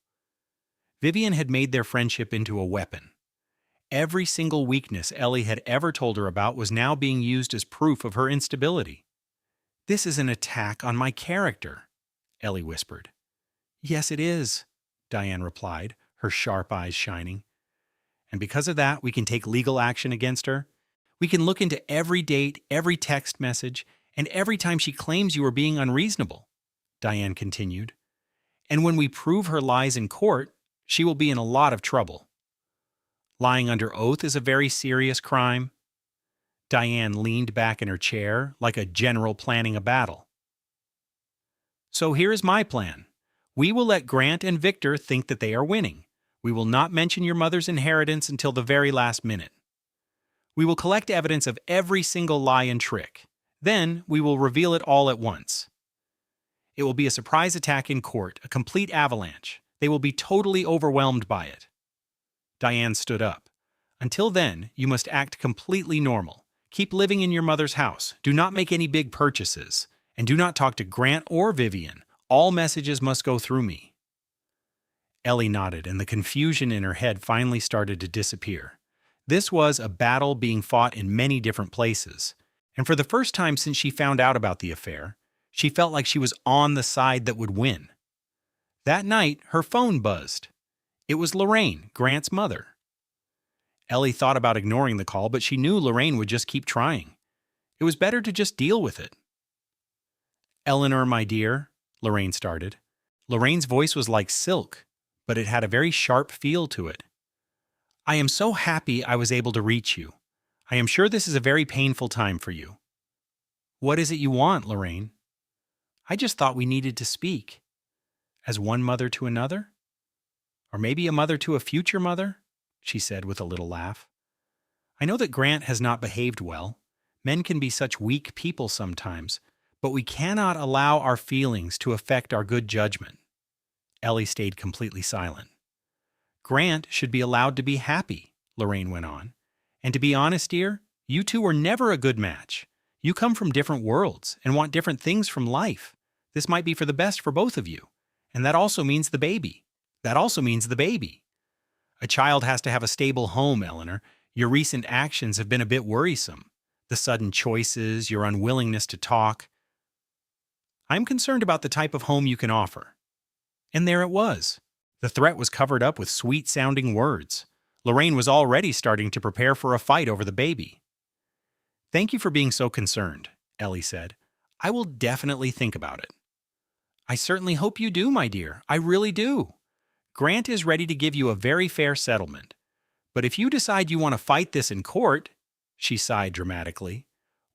Vivian had made their friendship into a weapon. Every single weakness Ellie had ever told her about was now being used as proof of her instability. This is an attack on my character, Ellie whispered. Yes, it is, Diane replied, her sharp eyes shining. And because of that, we can take legal action against her. We can look into every date, every text message, and every time she claims you are being unreasonable, Diane continued. And when we prove her lies in court, she will be in a lot of trouble. Lying under oath is a very serious crime. Diane leaned back in her chair like a general planning a battle. So here is my plan. We will let Grant and Victor think that they are winning. We will not mention your mother's inheritance until the very last minute. We will collect evidence of every single lie and trick. Then we will reveal it all at once. It will be a surprise attack in court, a complete avalanche. They will be totally overwhelmed by it. Diane stood up. Until then, you must act completely normal. Keep living in your mother's house. Do not make any big purchases. And do not talk to Grant or Vivian. All messages must go through me. Ellie nodded, and the confusion in her head finally started to disappear. This was a battle being fought in many different places. And for the first time since she found out about the affair, she felt like she was on the side that would win. That night, her phone buzzed. It was Lorraine, Grant's mother. Ellie thought about ignoring the call, but she knew Lorraine would just keep trying. It was better to just deal with it. Eleanor, my dear, Lorraine started. Lorraine's voice was like silk, but it had a very sharp feel to it. I am so happy I was able to reach you. I am sure this is a very painful time for you. What is it you want, Lorraine? I just thought we needed to speak. As one mother to another? Or maybe a mother to a future mother? She said with a little laugh. I know that Grant has not behaved well. Men can be such weak people sometimes, but we cannot allow our feelings to affect our good judgment. Ellie stayed completely silent. Grant should be allowed to be happy, Lorraine went on. And to be honest, dear, you two were never a good match. You come from different worlds and want different things from life. This might be for the best for both of you. And that also means the baby. A child has to have a stable home, Eleanor. Your recent actions have been a bit worrisome. The sudden choices, your unwillingness to talk. I'm concerned about the type of home you can offer. And there it was. The threat was covered up with sweet-sounding words. Lorraine was already starting to prepare for a fight over the baby. Thank you for being so concerned, Ellie said. I will definitely think about it. I certainly hope you do, my dear. I really do. Grant is ready to give you a very fair settlement. But if you decide you want to fight this in court, she sighed dramatically,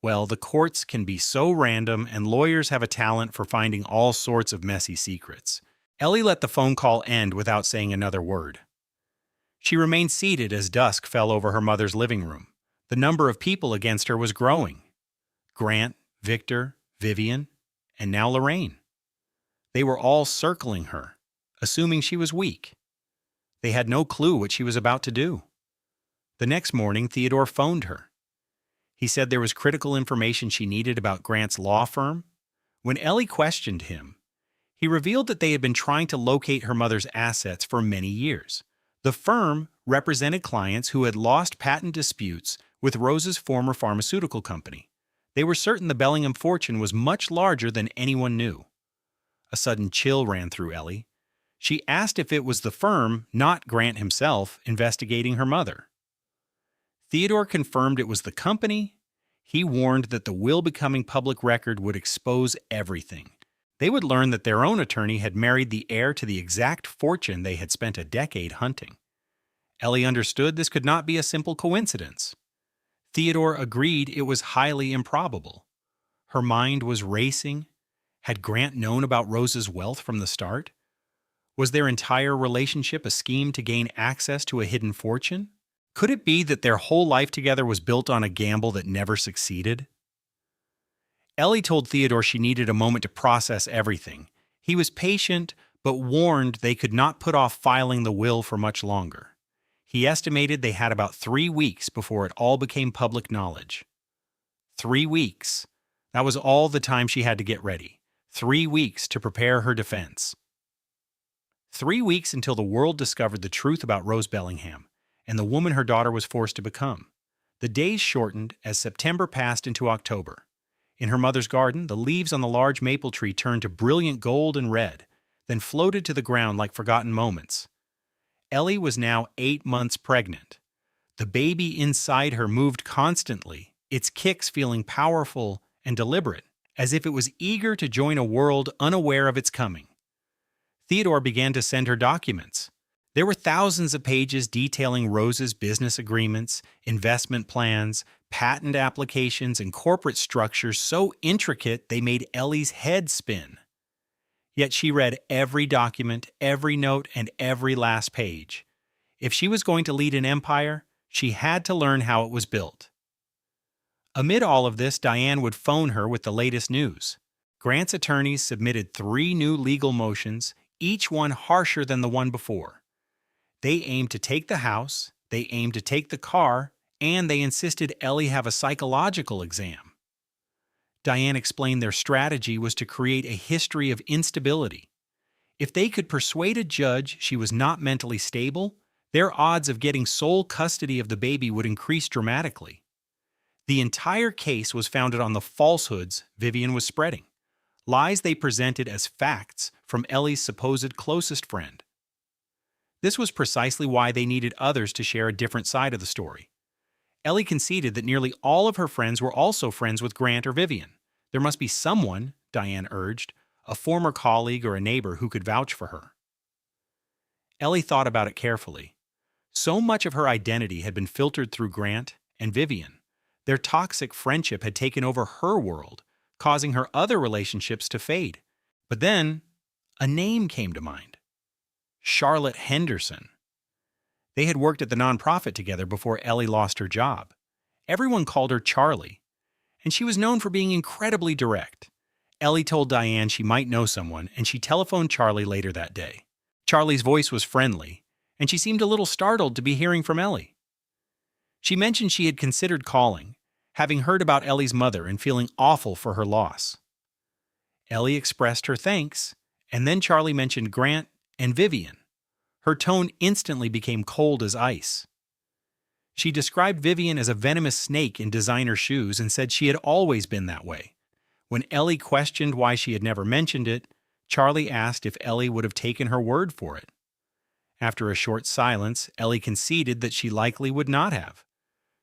well, the courts can be so random and lawyers have a talent for finding all sorts of messy secrets. Ellie let the phone call end without saying another word. She remained seated as dusk fell over her mother's living room. The number of people against her was growing. Grant, Victor, Vivian, and now Lorraine. They were all circling her, assuming she was weak. They had no clue what she was about to do. The next morning, Theodore phoned her. He said there was critical information she needed about Grant's law firm. When Ellie questioned him, he revealed that they had been trying to locate her mother's assets for many years. The firm represented clients who had lost patent disputes with Rose's former pharmaceutical company. They were certain the Bellingham fortune was much larger than anyone knew. A sudden chill ran through Ellie. She asked if it was the firm, not Grant himself, investigating her mother. Theodore confirmed it was the company. He warned that the will becoming public record would expose everything. They would learn that their own attorney had married the heir to the exact fortune they had spent a decade hunting. Ellie understood this could not be a simple coincidence. Theodore agreed it was highly improbable. Her mind was racing. Had Grant known about Rose's wealth from the start? Was their entire relationship a scheme to gain access to a hidden fortune? Could it be that their whole life together was built on a gamble that never succeeded? Ellie told Theodore she needed a moment to process everything. He was patient, but warned they could not put off filing the will for much longer. He estimated they had about 3 weeks before it all became public knowledge. 3 weeks. That was all the time she had to get ready. 3 weeks to prepare her defense. 3 weeks until the world discovered the truth about Rose Bellingham and the woman her daughter was forced to become. The days shortened as September passed into October. In her mother's garden, the leaves on the large maple tree turned to brilliant gold and red, then floated to the ground like forgotten moments. Ellie was now 8 months pregnant. The baby inside her moved constantly, its kicks feeling powerful and deliberate, as if it was eager to join a world unaware of its coming. Theodore began to send her documents. There were thousands of pages detailing Rose's business agreements, investment plans, patent applications, and corporate structures so intricate they made Ellie's head spin. Yet she read every document, every note, and every last page. If she was going to lead an empire, she had to learn how it was built. Amid all of this, Diane would phone her with the latest news. Grant's attorneys submitted 3 new legal motions, each one harsher than the one before. They aimed to take the house, they aimed to take the car, and they insisted Ellie have a psychological exam. Diane explained their strategy was to create a history of instability. If they could persuade a judge she was not mentally stable, their odds of getting sole custody of the baby would increase dramatically. The entire case was founded on the falsehoods Vivian was spreading, lies they presented as facts from Ellie's supposed closest friend. This was precisely why they needed others to share a different side of the story. Ellie conceded that nearly all of her friends were also friends with Grant or Vivian. There must be someone, Diane urged, a former colleague or a neighbor who could vouch for her. Ellie thought about it carefully. So much of her identity had been filtered through Grant and Vivian. Their toxic friendship had taken over her world, causing her other relationships to fade. But then, a name came to mind. Charlotte Henderson. They had worked at the nonprofit together before Ellie lost her job. Everyone called her Charlie, and she was known for being incredibly direct. Ellie told Diane she might know someone, and she telephoned Charlie later that day. Charlie's voice was friendly, and she seemed a little startled to be hearing from Ellie. She mentioned she had considered calling, having heard about Ellie's mother and feeling awful for her loss. Ellie expressed her thanks, and then Charlie mentioned Grant and Vivian. Her tone instantly became cold as ice. She described Vivian as a venomous snake in designer shoes and said she had always been that way. When Ellie questioned why she had never mentioned it, Charlie asked if Ellie would have taken her word for it. After a short silence, Ellie conceded that she likely would not have.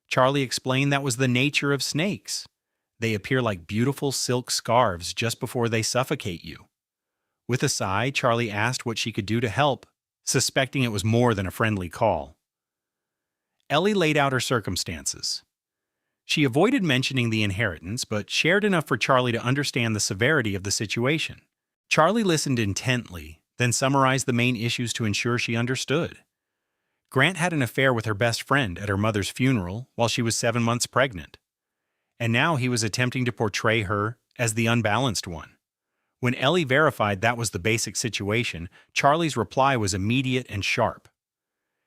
Charlie explained that was the nature of snakes. They appear like beautiful silk scarves just before they suffocate you. With a sigh, Charlie asked what she could do to help, suspecting it was more than a friendly call. Ellie laid out her circumstances. She avoided mentioning the inheritance, but shared enough for Charlie to understand the severity of the situation. Charlie listened intently, then summarized the main issues to ensure she understood. Grant had an affair with her best friend at her mother's funeral while she was 7 months pregnant. And now he was attempting to portray her as the unbalanced one. When Ellie verified that was the basic situation, Charlie's reply was immediate and sharp.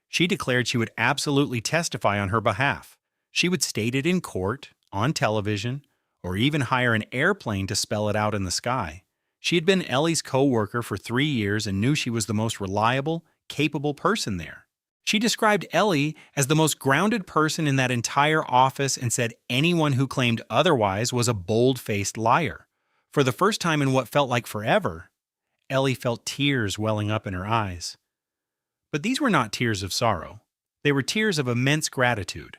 She declared she would absolutely testify on her behalf. She would state it in court, on television, or even hire an airplane to spell it out in the sky. She had been Ellie's co-worker for 3 years and knew she was the most reliable, capable person there. She described Ellie as the most grounded person in that entire office and said anyone who claimed otherwise was a bold-faced liar. For the first time in what felt like forever, Ellie felt tears welling up in her eyes. But these were not tears of sorrow. They were tears of immense gratitude.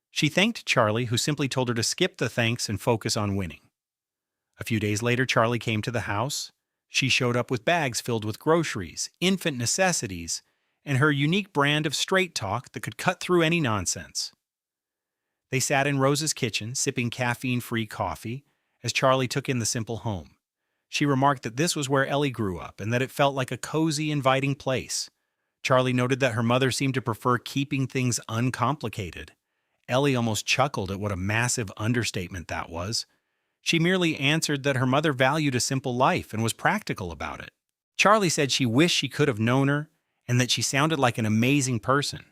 She thanked Charlie, who simply told her to skip the thanks and focus on winning. A few days later, Charlie came to the house. She showed up with bags filled with groceries, infant necessities, and her unique brand of straight talk that could cut through any nonsense. They sat in Rose's kitchen, sipping caffeine-free coffee, as Charlie took in the simple home. She remarked that this was where Ellie grew up and that it felt like a cozy, inviting place. Charlie noted that her mother seemed to prefer keeping things uncomplicated. Ellie almost chuckled at what a massive understatement that was. She merely answered that her mother valued a simple life and was practical about it. Charlie said she wished she could have known her and that she sounded like an amazing person.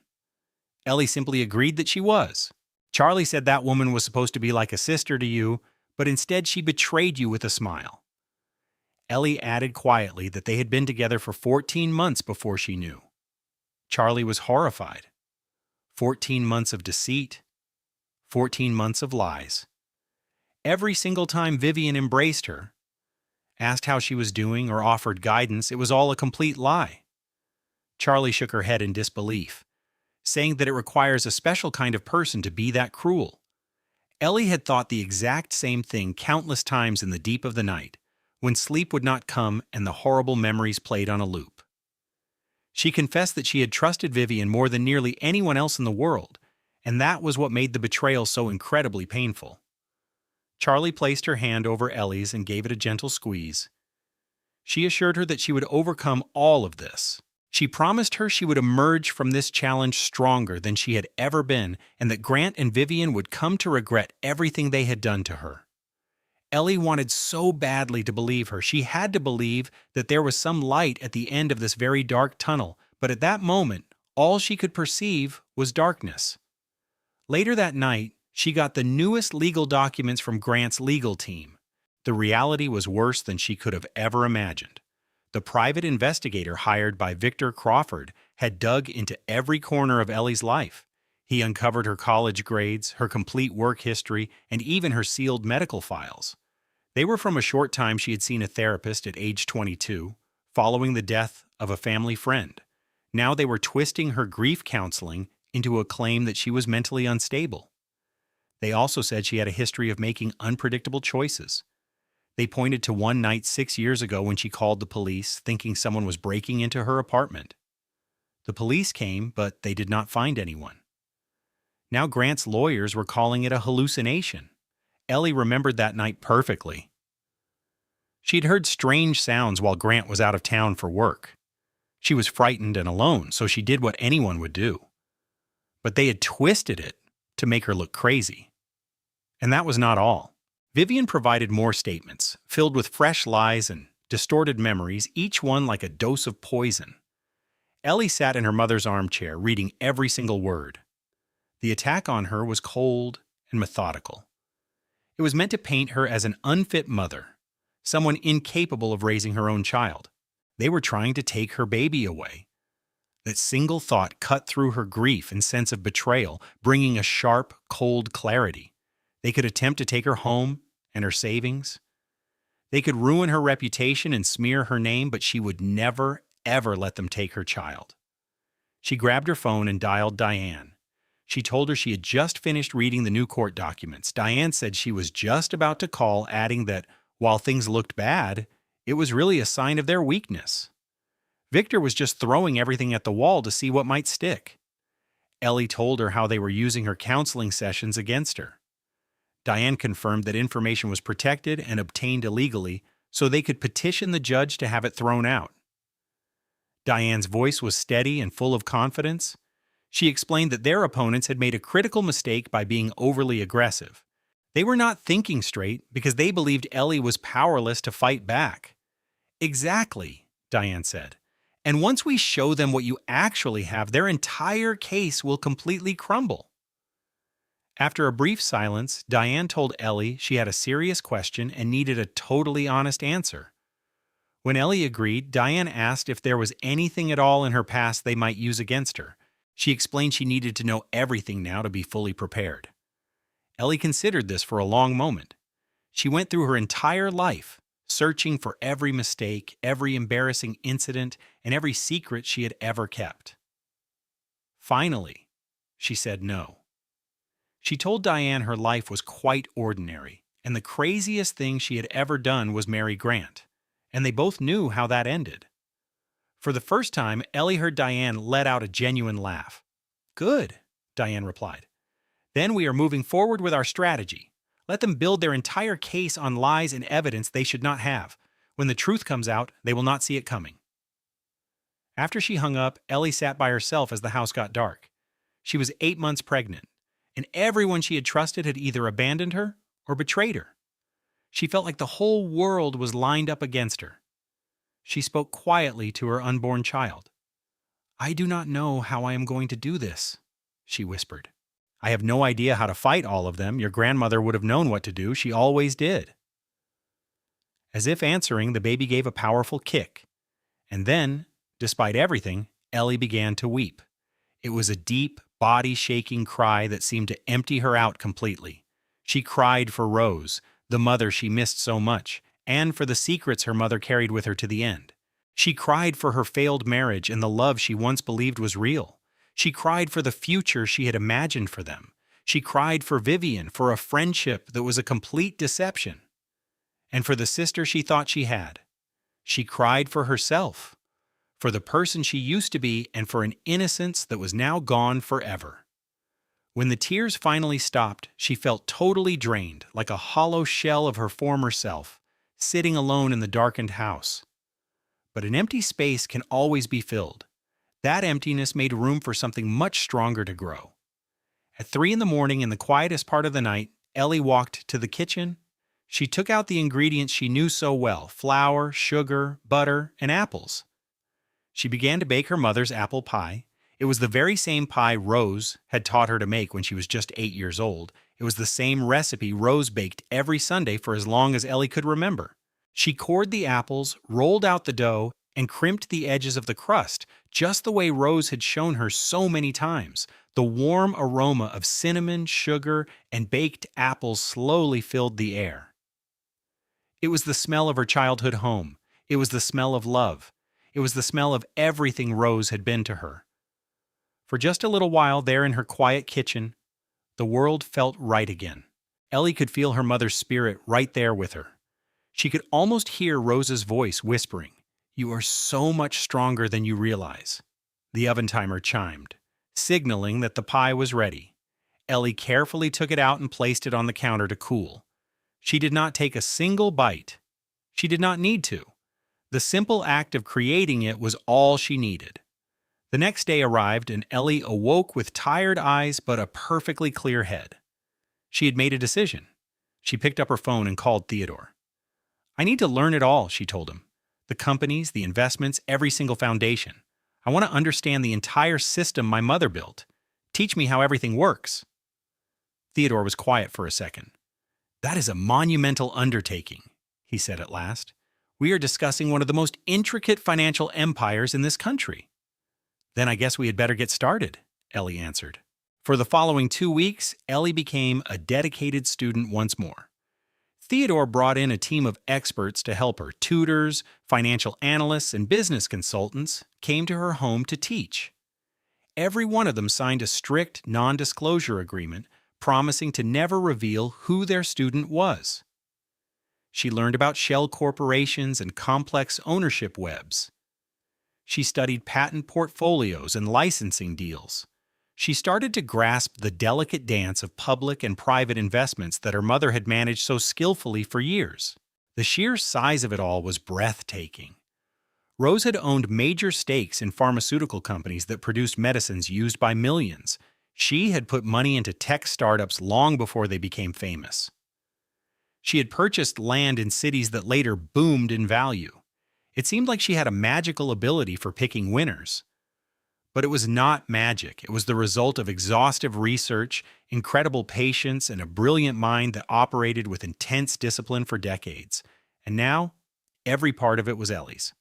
Ellie simply agreed that she was. Charlie said that woman was supposed to be like a sister to you, but instead she betrayed you with a smile. Ellie added quietly that they had been together for 14 months before she knew. Charlie was horrified. 14 months of deceit, 14 months of lies. Every single time Vivian embraced her, asked how she was doing, or offered guidance, it was all a complete lie. Charlie shook her head in disbelief, saying that it requires a special kind of person to be that cruel. Ellie had thought the exact same thing countless times in the deep of the night, when sleep would not come and the horrible memories played on a loop. She confessed that she had trusted Vivian more than nearly anyone else in the world, and that was what made the betrayal so incredibly painful. Charlie placed her hand over Ellie's and gave it a gentle squeeze. She assured her that she would overcome all of this. She promised her she would emerge from this challenge stronger than she had ever been, and that Grant and Vivian would come to regret everything they had done to her. Ellie wanted so badly to believe her. She had to believe that there was some light at the end of this very dark tunnel, but at that moment, all she could perceive was darkness. Later that night, she got the newest legal documents from Grant's legal team. The reality was worse than she could have ever imagined. The private investigator hired by Victor Crawford had dug into every corner of Ellie's life. He uncovered her college grades, her complete work history, and even her sealed medical files. They were from a short time she had seen a therapist at age 22, following the death of a family friend. Now they were twisting her grief counseling into a claim that she was mentally unstable. They also said she had a history of making unpredictable choices. They pointed to one night 6 years ago when she called the police, thinking someone was breaking into her apartment. The police came, but they did not find anyone. Now Grant's lawyers were calling it a hallucination. Ellie remembered that night perfectly. She'd heard strange sounds while Grant was out of town for work. She was frightened and alone, so she did what anyone would do. But they had twisted it to make her look crazy. And that was not all. Vivian provided more statements, filled with fresh lies and distorted memories, each one like a dose of poison. Ellie sat in her mother's armchair, reading every single word. The attack on her was cold and methodical. It was meant to paint her as an unfit mother, someone incapable of raising her own child. They were trying to take her baby away. That single thought cut through her grief and sense of betrayal, bringing a sharp, cold clarity. They could attempt to take her home and her savings. They could ruin her reputation and smear her name, but she would never, ever let them take her child. She grabbed her phone and dialed Diane. She told her she had just finished reading the new court documents. Diane said she was just about to call, adding that while things looked bad, It was really a sign of their weakness. Victor was just throwing everything at the wall to see what might stick. Ellie told her how they were using her counseling sessions against her. Diane confirmed that information was protected and obtained illegally, so they could petition the judge to have it thrown out. Diane's voice was steady and full of confidence. She explained that their opponents had made a critical mistake by being overly aggressive. They were not thinking straight because they believed Ellie was powerless to fight back. Exactly, Diane said. And once we show them what you actually have, their entire case will completely crumble. After a brief silence, Diane told Ellie she had a serious question and needed a totally honest answer. When Ellie agreed, Diane asked if there was anything at all in her past they might use against her. She explained she needed to know everything now to be fully prepared. Ellie considered this for a long moment. She went through her entire life, searching for every mistake, every embarrassing incident, and every secret she had ever kept. Finally, she said no. She told Diane her life was quite ordinary, and the craziest thing she had ever done was marry Grant, and they both knew how that ended. For the first time, Ellie heard Diane let out a genuine laugh. "Good," Diane replied. "Then we are moving forward with our strategy. Let them build their entire case on lies and evidence they should not have. When the truth comes out, they will not see it coming." After she hung up, Ellie sat by herself as the house got dark. She was 8 months pregnant, and everyone she had trusted had either abandoned her or betrayed her. She felt like the whole world was lined up against her. She spoke quietly to her unborn child. "I do not know how I am going to do this," she whispered. "I have no idea how to fight all of them. Your grandmother would have known what to do. She always did." As if answering, the baby gave a powerful kick. And then, despite everything, Ellie began to weep. It was a deep, body-shaking cry that seemed to empty her out completely. She cried for Rose, the mother she missed so much, and for the secrets her mother carried with her to the end. She cried for her failed marriage and the love she once believed was real. She cried for the future she had imagined for them. She cried for Vivian, for a friendship that was a complete deception. And for the sister she thought she had. She cried for herself, for the person she used to be, and for an innocence that was now gone forever. When the tears finally stopped, she felt totally drained, like a hollow shell of her former self, sitting alone in the darkened house. But an empty space can always be filled. That emptiness made room for something much stronger to grow. At 3 a.m. in the quietest part of the night, Ellie walked to the kitchen. She took out the ingredients she knew so well: flour, sugar, butter, and apples. She began to bake her mother's apple pie. It was the very same pie Rose had taught her to make when she was just 8 years old. It was the same recipe Rose baked every Sunday for as long as Ellie could remember. She cored the apples, rolled out the dough, and crimped the edges of the crust, just the way Rose had shown her so many times. The warm aroma of cinnamon, sugar, and baked apples slowly filled the air. It was the smell of her childhood home. It was the smell of love. It was the smell of everything Rose had been to her. For just a little while there in her quiet kitchen, the world felt right again. Ellie could feel her mother's spirit right there with her. She could almost hear Rose's voice whispering, "You are so much stronger than you realize." The oven timer chimed, signaling that the pie was ready. Ellie carefully took it out and placed it on the counter to cool. She did not take a single bite. She did not need to. The simple act of creating it was all she needed. The next day arrived, and Ellie awoke with tired eyes but a perfectly clear head. She had made a decision. She picked up her phone and called Theodore. "I need to learn it all," she told him. "The companies, the investments, every single foundation. I want to understand the entire system my mother built. Teach me how everything works." Theodore was quiet for a second. "That is a monumental undertaking," he said at last. "We are discussing one of the most intricate financial empires in this country." "Then I guess we had better get started," Ellie answered. For the following 2 weeks, Ellie became a dedicated student once more. Theodore brought in a team of experts to help her. Tutors, financial analysts, and business consultants came to her home to teach. Every one of them signed a strict non-disclosure agreement promising to never reveal who their student was. She learned about shell corporations and complex ownership webs. She studied patent portfolios and licensing deals. She started to grasp the delicate dance of public and private investments that her mother had managed so skillfully for years. The sheer size of it all was breathtaking. Rose had owned major stakes in pharmaceutical companies that produced medicines used by millions. She had put money into tech startups long before they became famous. She had purchased land in cities that later boomed in value. It seemed like she had a magical ability for picking winners. But it was not magic. It was the result of exhaustive research, incredible patience, and a brilliant mind that operated with intense discipline for decades. And now, every part of it was Ellie's.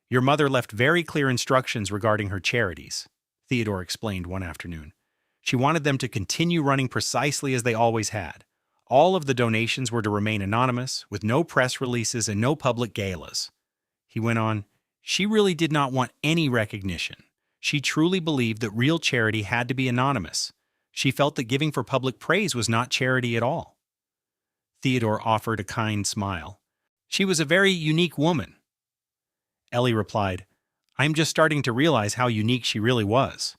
Your mother left very clear instructions regarding her charities, Theodore explained one afternoon. She wanted them to continue running precisely as they always had. All of the donations were to remain anonymous, with no press releases and no public galas. He went on, she really did not want any recognition. She truly believed that real charity had to be anonymous. She felt that giving for public praise was not charity at all. Theodore offered a kind smile. She was a very unique woman. Ellie replied, I'm just starting to realize how unique she really was.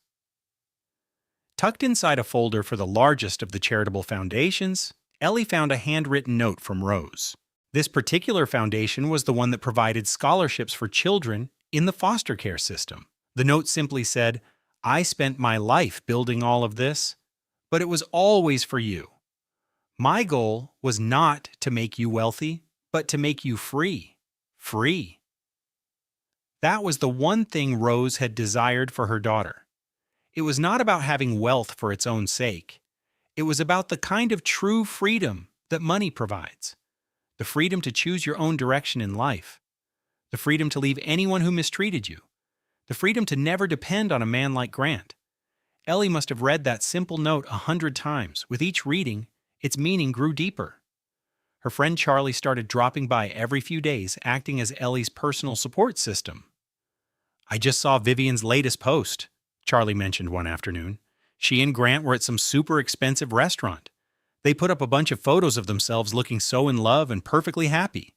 Tucked inside a folder for the largest of the charitable foundations, Ellie found a handwritten note from Rose. This particular foundation was the one that provided scholarships for children in the foster care system. The note simply said, I spent my life building all of this, but it was always for you. My goal was not to make you wealthy, but to make you free. Free. That was the one thing Rose had desired for her daughter. It was not about having wealth for its own sake. It was about the kind of true freedom that money provides. The freedom to choose your own direction in life. The freedom to leave anyone who mistreated you. The freedom to never depend on a man like Grant. Ellie must have read that simple note 100 times. With each reading, its meaning grew deeper. Her friend Charlie started dropping by every few days, acting as Ellie's personal support system. I just saw Vivian's latest post, Charlie mentioned one afternoon. She and Grant were at some super expensive restaurant. They put up a bunch of photos of themselves looking so in love and perfectly happy.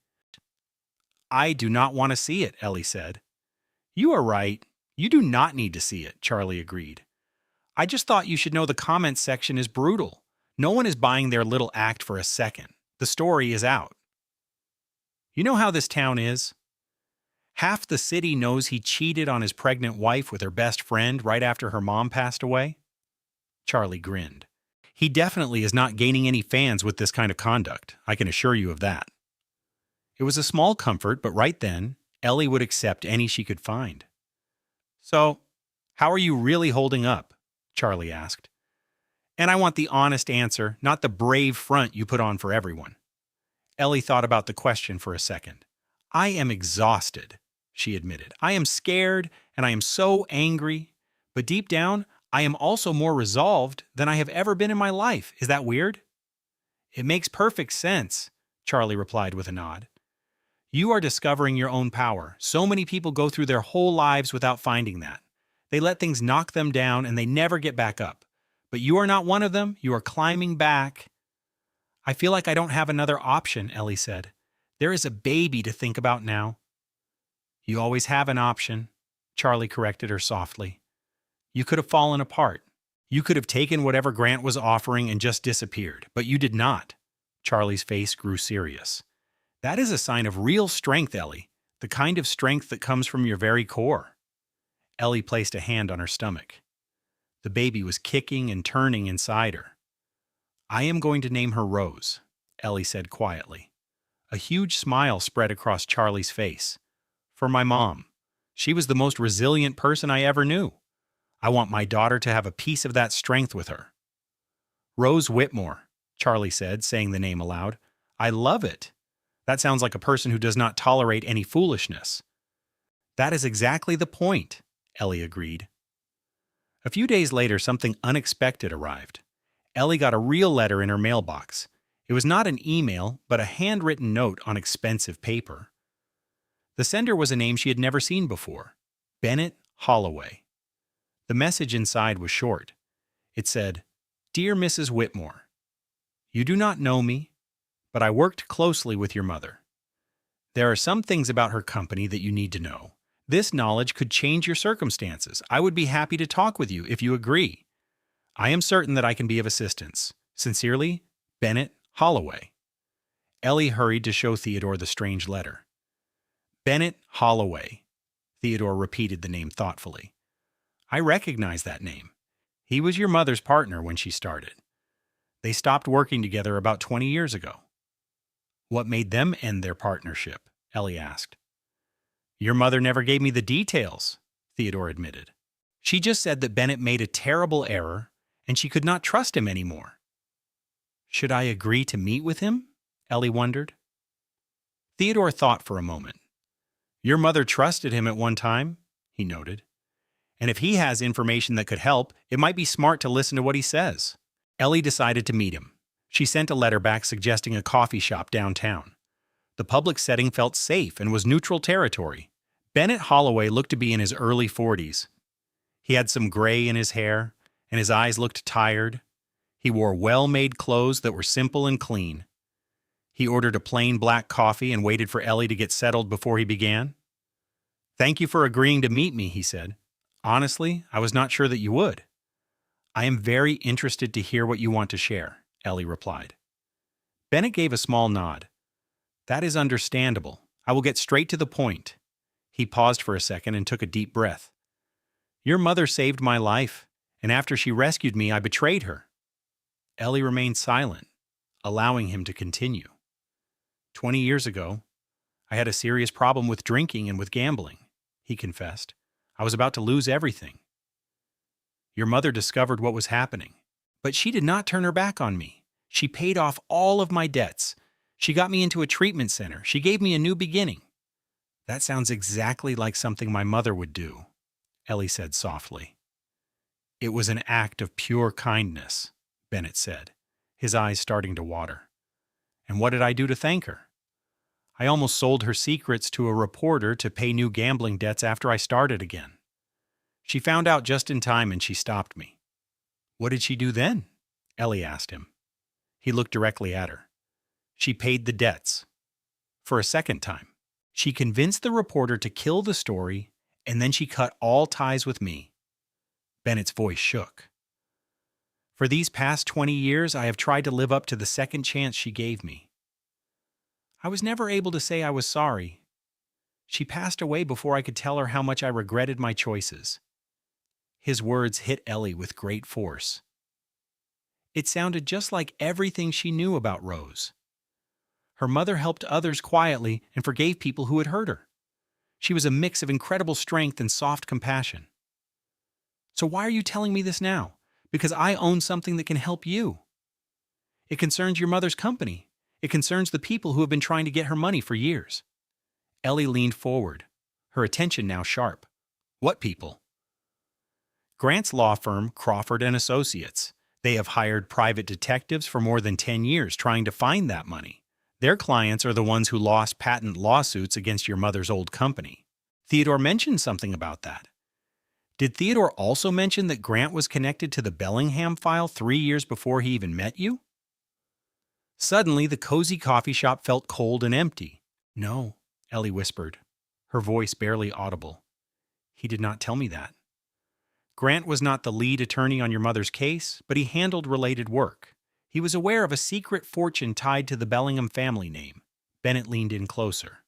I do not want to see it, Ellie said. You are right. You do not need to see it, Charlie agreed. I just thought you should know the comments section is brutal. No one is buying their little act for a second. The story is out. You know how this town is? Half the city knows he cheated on his pregnant wife with her best friend right after her mom passed away. Charlie grinned. He definitely is not gaining any fans with this kind of conduct. I can assure you of that. It was a small comfort, but right then, Ellie would accept any she could find. So, how are you really holding up? Charlie asked. And I want the honest answer, not the brave front you put on for everyone. Ellie thought about the question for a second. I am exhausted, she admitted. I am scared and I am so angry, but deep down, I am also more resolved than I have ever been in my life. Is that weird? It makes perfect sense, Charlie replied with a nod. You are discovering your own power. So many people go through their whole lives without finding that. They let things knock them down and they never get back up. But you are not one of them. You are climbing back. I feel like I don't have another option, Ellie said. There is a baby to think about now. You always have an option, Charlie corrected her softly. You could have fallen apart. You could have taken whatever Grant was offering and just disappeared, but you did not. Charlie's face grew serious. That is a sign of real strength, Ellie, the kind of strength that comes from your very core. Ellie placed a hand on her stomach. The baby was kicking and turning inside her. I am going to name her Rose, Ellie said quietly. A huge smile spread across Charlie's face. For my mom. She was the most resilient person I ever knew. I want my daughter to have a piece of that strength with her. Rose Whitmore, Charlie said, saying the name aloud. I love it. That sounds like a person who does not tolerate any foolishness. That is exactly the point, Ellie agreed. A few days later, something unexpected arrived. Ellie got a real letter in her mailbox. It was not an email, but a handwritten note on expensive paper. The sender was a name she had never seen before, Bennett Holloway. The message inside was short. It said, Dear Mrs. Whitmore, you do not know me, but I worked closely with your mother. There are some things about her company that you need to know. This knowledge could change your circumstances. I would be happy to talk with you if you agree. I am certain that I can be of assistance. Sincerely, Bennett Holloway. Ellie hurried to show Theodore the strange letter. Bennett Holloway. Theodore repeated the name thoughtfully. I recognize that name. He was your mother's partner when she started. They stopped working together about 20 years ago. What made them end their partnership? Ellie asked. Your mother never gave me the details, Theodore admitted. She just said that Bennett made a terrible error and she could not trust him anymore. Should I agree to meet with him? Ellie wondered. Theodore thought for a moment. Your mother trusted him at one time, he noted. And if he has information that could help, it might be smart to listen to what he says. Ellie decided to meet him. She sent a letter back suggesting a coffee shop downtown. The public setting felt safe and was neutral territory. Bennett Holloway looked to be in his early 40s. He had some gray in his hair, and his eyes looked tired. He wore well-made clothes that were simple and clean. He ordered a plain black coffee and waited for Ellie to get settled before he began. Thank you for agreeing to meet me, he said. Honestly, I was not sure that you would. I am very interested to hear what you want to share, Ellie replied. Bennett gave a small nod. That is understandable. I will get straight to the point. He paused for a second and took a deep breath. Your mother saved my life, and after she rescued me, I betrayed her. Ellie remained silent, allowing him to continue. 20 years ago, I had a serious problem with drinking and with gambling, he confessed. I was about to lose everything. Your mother discovered what was happening, but she did not turn her back on me. She paid off all of my debts. She got me into a treatment center. She gave me a new beginning. That sounds exactly like something my mother would do, Ellie said softly. It was an act of pure kindness, Bennett said, his eyes starting to water. And what did I do to thank her? I almost sold her secrets to a reporter to pay new gambling debts after I started again. She found out just in time and she stopped me. What did she do then? Ellie asked him. He looked directly at her. She paid the debts. For a second time. She convinced the reporter to kill the story, and then she cut all ties with me. Bennett's voice shook. For these past 20 years, I have tried to live up to the second chance she gave me. I was never able to say I was sorry. She passed away before I could tell her how much I regretted my choices. His words hit Ellie with great force. It sounded just like everything she knew about Rose. Her mother helped others quietly and forgave people who had hurt her. She was a mix of incredible strength and soft compassion. So why are you telling me this now? Because I own something that can help you. It concerns your mother's company. It concerns the people who have been trying to get her money for years. Ellie leaned forward, her attention now sharp. What people? Grant's law firm, Crawford and Associates. They have hired private detectives for more than 10 years trying to find that money. Their clients are the ones who lost patent lawsuits against your mother's old company. Theodore mentioned something about that. Did Theodore also mention that Grant was connected to the Bellingham file 3 years before he even met you? Suddenly, the cozy coffee shop felt cold and empty. No, Ellie whispered, her voice barely audible. He did not tell me that. Grant was not the lead attorney on your mother's case, but he handled related work. He was aware of a secret fortune tied to the Bellingham family name. Bennett leaned in closer.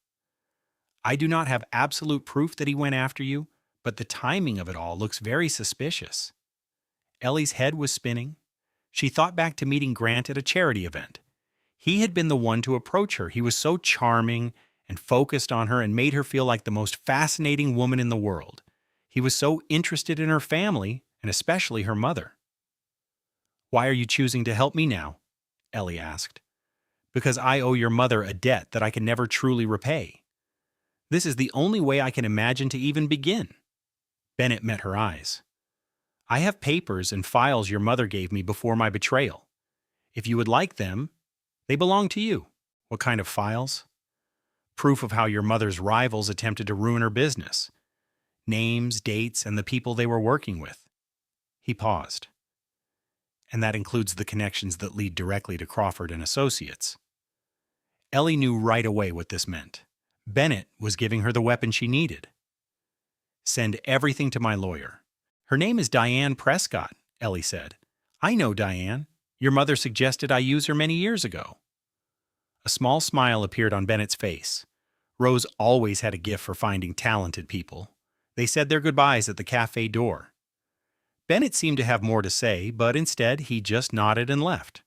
I do not have absolute proof that he went after you, but the timing of it all looks very suspicious. Ellie's head was spinning. She thought back to meeting Grant at a charity event. He had been the one to approach her. He was so charming and focused on her and made her feel like the most fascinating woman in the world. He was so interested in her family, and especially her mother. Why are you choosing to help me now? Ellie asked. Because I owe your mother a debt that I can never truly repay. This is the only way I can imagine to even begin. Bennett met her eyes. I have papers and files your mother gave me before my betrayal. If you would like them, they belong to you. What kind of files? Proof of how your mother's rivals attempted to ruin her business. Names, dates, and the people they were working with. He paused. And that includes the connections that lead directly to Crawford and Associates. Ellie knew right away what this meant. Bennett was giving her the weapon she needed. "Send everything to my lawyer. Her name is Diane Prescott," Ellie said. "I know Diane. Your mother suggested I use her many years ago." A small smile appeared on Bennett's face. Rose always had a gift for finding talented people. They said their goodbyes at the cafe door. Bennett seemed to have more to say, but instead he just nodded and left.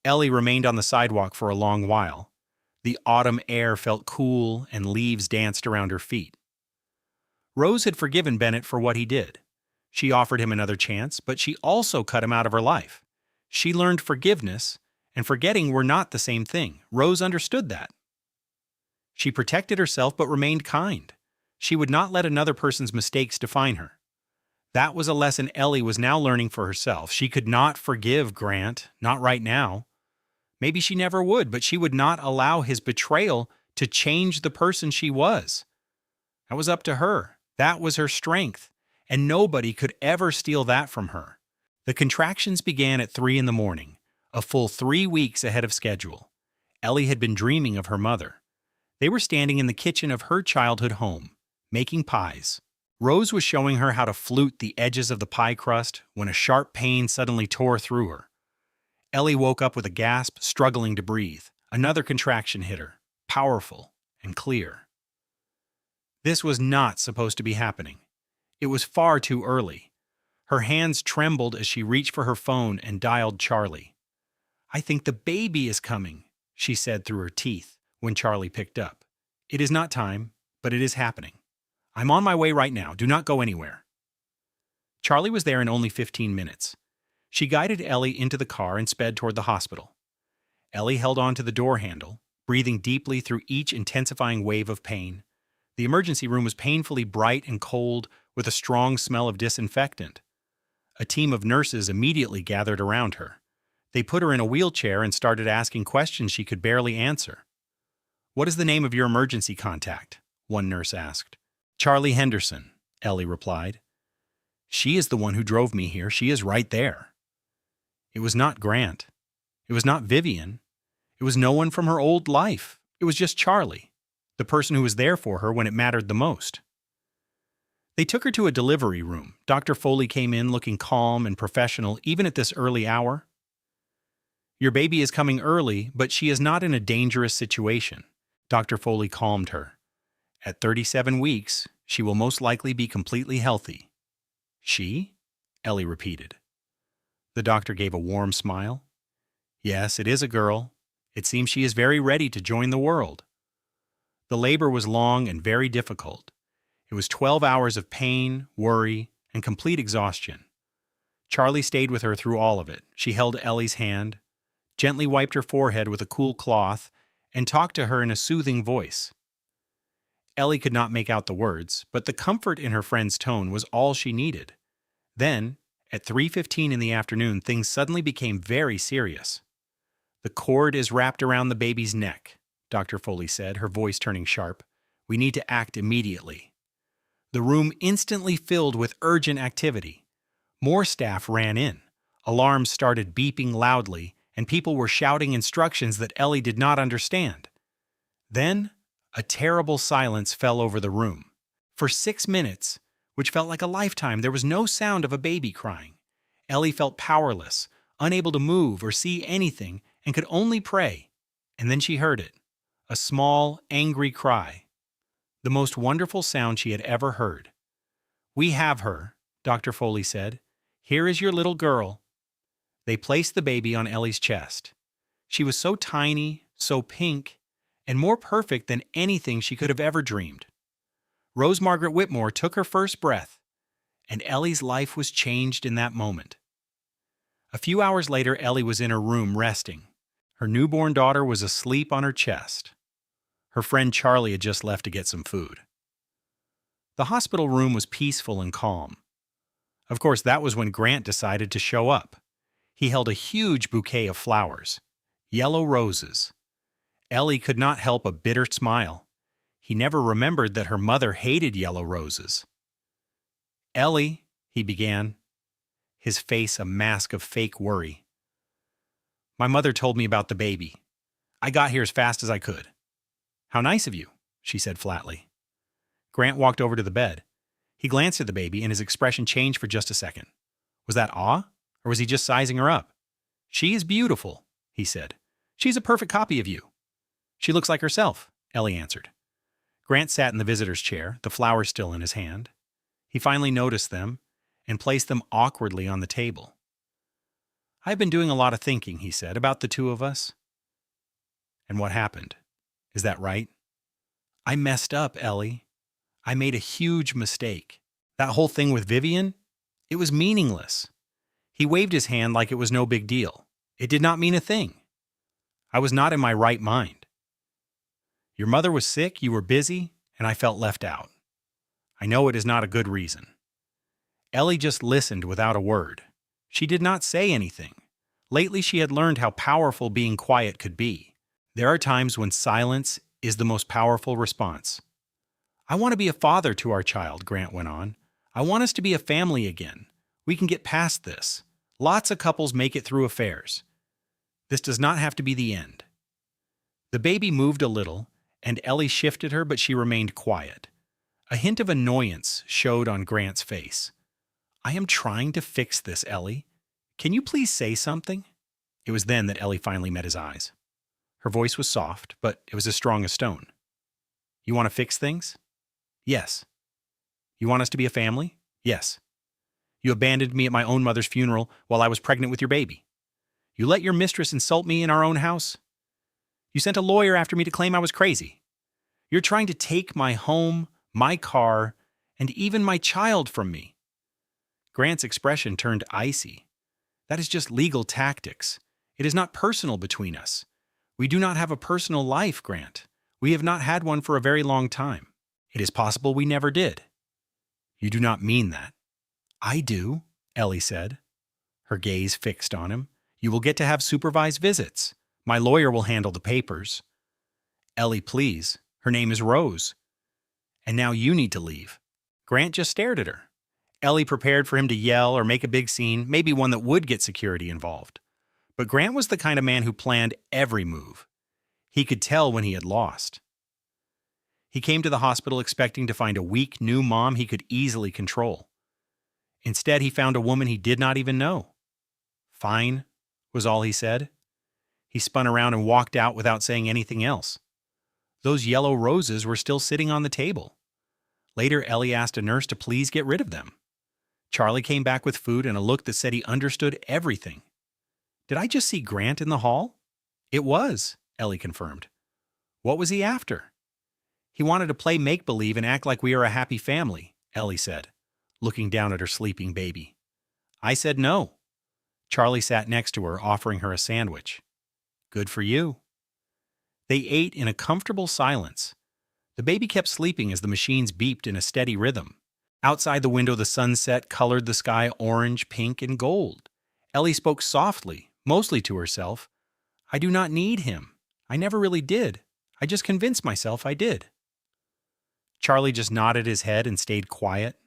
Ellie remained on the sidewalk for a long while. The autumn air felt cool and leaves danced around her feet. Rose had forgiven Bennett for what he did. She offered him another chance, but she also cut him out of her life. She learned forgiveness and forgetting were not the same thing. Rose understood that. She protected herself but remained kind. She would not let another person's mistakes define her. That was a lesson Ellie was now learning for herself. She could not forgive Grant, not right now. Maybe she never would, but she would not allow his betrayal to change the person she was. That was up to her. That was her strength, and nobody could ever steal that from her. The contractions began at 3 in the morning, a full 3 weeks ahead of schedule. Ellie had been dreaming of her mother. They were standing in the kitchen of her childhood home, making pies. Rose was showing her how to flute the edges of the pie crust when a sharp pain suddenly tore through her. Ellie woke up with a gasp, struggling to breathe. Another contraction hit her, powerful and clear. This was not supposed to be happening. It was far too early. Her hands trembled as she reached for her phone and dialed Charlie. "I think the baby is coming," she said through her teeth when Charlie picked up. "It is not time, but it is happening. I'm on my way right now. Do not go anywhere." Charlie was there in only 15 minutes. She guided Ellie into the car and sped toward the hospital. Ellie held on to the door handle, breathing deeply through each intensifying wave of pain. The emergency room was painfully bright and cold, with a strong smell of disinfectant. A team of nurses immediately gathered around her. They put her in a wheelchair and started asking questions she could barely answer. "What is the name of your emergency contact?" one nurse asked. "Charlie Henderson," Ellie replied. "She is the one who drove me here. She is right there." It was not Grant. It was not Vivian. It was no one from her old life. It was just Charlie, the person who was there for her when it mattered the most. They took her to a delivery room. Dr. Foley came in looking calm and professional even at this early hour. "Your baby is coming early, but she is not in a dangerous situation," Dr. Foley calmed her. "At 37 weeks, she will most likely be completely healthy." "She?" Ellie repeated. The doctor gave a warm smile. "Yes, it is a girl. It seems she is very ready to join the world." The labor was long and very difficult. It was 12 hours of pain, worry, and complete exhaustion. Charlie stayed with her through all of it. She held Ellie's hand, gently wiped her forehead with a cool cloth, and talked to her in a soothing voice. Ellie could not make out the words, but the comfort in her friend's tone was all she needed. Then, at 3:15 in the afternoon, things suddenly became very serious. "The cord is wrapped around the baby's neck," Dr. Foley said, her voice turning sharp. "We need to act immediately." The room instantly filled with urgent activity. More staff ran in. Alarms started beeping loudly, and people were shouting instructions that Ellie did not understand. Then, a terrible silence fell over the room. For 6 minutes, which felt like a lifetime, there was no sound of a baby crying. Ellie felt powerless, unable to move or see anything, and could only pray. And then she heard it, a small, angry cry. The most wonderful sound she had ever heard. "We have her," Dr. Foley said. "Here is your little girl." They placed the baby on Ellie's chest. She was so tiny, so pink, and more perfect than anything she could have ever dreamed. Rose Margaret Whitmore took her first breath, and Ellie's life was changed in that moment. A few hours later, Ellie was in her room resting. Her newborn daughter was asleep on her chest. Her friend Charlie had just left to get some food. The hospital room was peaceful and calm. Of course, that was when Grant decided to show up. He held a huge bouquet of flowers, yellow roses. Ellie could not help a bitter smile. He never remembered that her mother hated yellow roses. "Ellie," he began, his face a mask of fake worry. "My mother told me about the baby. I got here as fast as I could." "How nice of you," she said flatly. Grant walked over to the bed. He glanced at the baby and his expression changed for just a second. Was that awe? Or was he just sizing her up? "She is beautiful," he said. "She's a perfect copy of you." "She looks like herself," Ellie answered. Grant sat in the visitor's chair, the flowers still in his hand. He finally noticed them and placed them awkwardly on the table. "I've been doing a lot of thinking," he said, "about the two of us." "And what happened? Is that right?" "I messed up, Ellie. I made a huge mistake. That whole thing with Vivian, it was meaningless." He waved his hand like it was no big deal. "It did not mean a thing. I was not in my right mind. Your mother was sick, you were busy, and I felt left out. I know it is not a good reason." Ellie just listened without a word. She did not say anything. Lately she had learned how powerful being quiet could be. There are times when silence is the most powerful response. "I want to be a father to our child," Grant went on. "I want us to be a family again. We can get past this. Lots of couples make it through affairs. This does not have to be the end." The baby moved a little, and Ellie shifted her, but she remained quiet. A hint of annoyance showed on Grant's face. "I am trying to fix this, Ellie. Can you please say something?" It was then that Ellie finally met his eyes. Her voice was soft, but it was as strong as stone. "You want to fix things?" "Yes." "You want us to be a family?" "Yes." "You abandoned me at my own mother's funeral while I was pregnant with your baby. You let your mistress insult me in our own house. You sent a lawyer after me to claim I was crazy. You're trying to take my home, my car, and even my child from me." Grant's expression turned icy. "That is just legal tactics. It is not personal between us. We do not have a personal life, Grant. We have not had one for a very long time. It is possible we never did." "You do not mean that." "I do," Ellie said, her gaze fixed on him. "You will get to have supervised visits. My lawyer will handle the papers." "Ellie, please. Her name is Rose. And now you need to leave." Grant just stared at her. Ellie prepared for him to yell or make a big scene, maybe one that would get security involved. But Grant was the kind of man who planned every move. He could tell when he had lost. He came to the hospital expecting to find a weak new mom he could easily control. Instead, he found a woman he did not even know. "Fine," was all he said. He spun around and walked out without saying anything else. Those yellow roses were still sitting on the table. Later, Ellie asked a nurse to please get rid of them. Charlie came back with food and a look that said he understood everything. "Did I just see Grant in the hall?" "It was," Ellie confirmed. "What was he after?" "He wanted to play make-believe and act like we are a happy family," Ellie said, looking down at her sleeping baby. "I said no." Charlie sat next to her, offering her a sandwich. "Good for you." They ate in a comfortable silence. The baby kept sleeping as the machines beeped in a steady rhythm. Outside the window, the sunset colored the sky orange, pink, and gold. Ellie spoke softly, mostly to herself. "I do not need him. I never really did. I just convinced myself I did." Charlie just nodded his head and stayed quiet.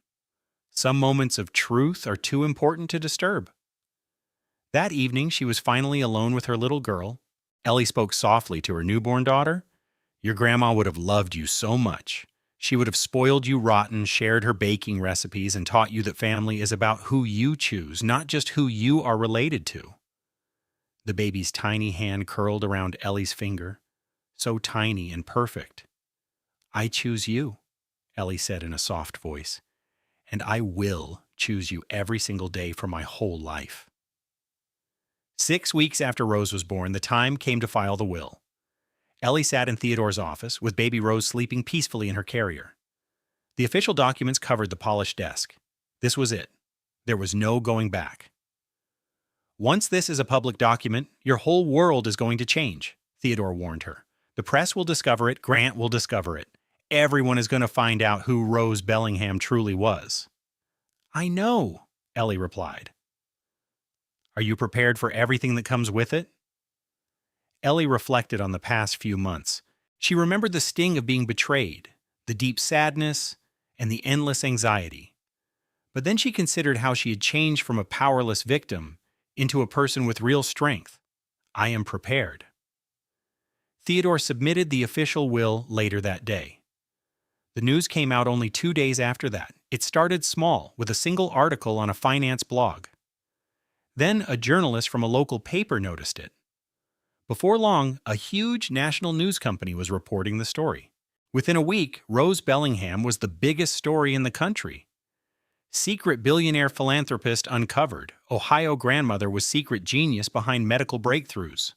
Some moments of truth are too important to disturb. That evening, she was finally alone with her little girl. Ellie spoke softly to her newborn daughter. "Your grandma would have loved you so much. She would have spoiled you rotten, shared her baking recipes, and taught you that family is about who you choose, not just who you are related to." The baby's tiny hand curled around Ellie's finger, so tiny and perfect. "I choose you," Ellie said in a soft voice, "and I will choose you every single day for my whole life." 6 weeks after Rose was born, the time came to file the will. Ellie sat in Theodore's office, with baby Rose sleeping peacefully in her carrier. The official documents covered the polished desk. This was it. There was no going back. "Once this is a public document, your whole world is going to change," Theodore warned her. "The press will discover it, Grant will discover it. Everyone is going to find out who Rose Bellingham truly was." "I know," Ellie replied. "Are you prepared for everything that comes with it?" Ellie reflected on the past few months. She remembered the sting of being betrayed, the deep sadness, and the endless anxiety. But then she considered how she had changed from a powerless victim into a person with real strength. "I am prepared." Theodore submitted the official will later that day. The news came out only 2 days after that. It started small, with a single article on a finance blog. Then a journalist from a local paper noticed it. Before long, a huge national news company was reporting the story. Within a week, Rose Bellingham was the biggest story in the country. Secret billionaire philanthropist uncovered. Ohio grandmother was secret genius behind medical breakthroughs.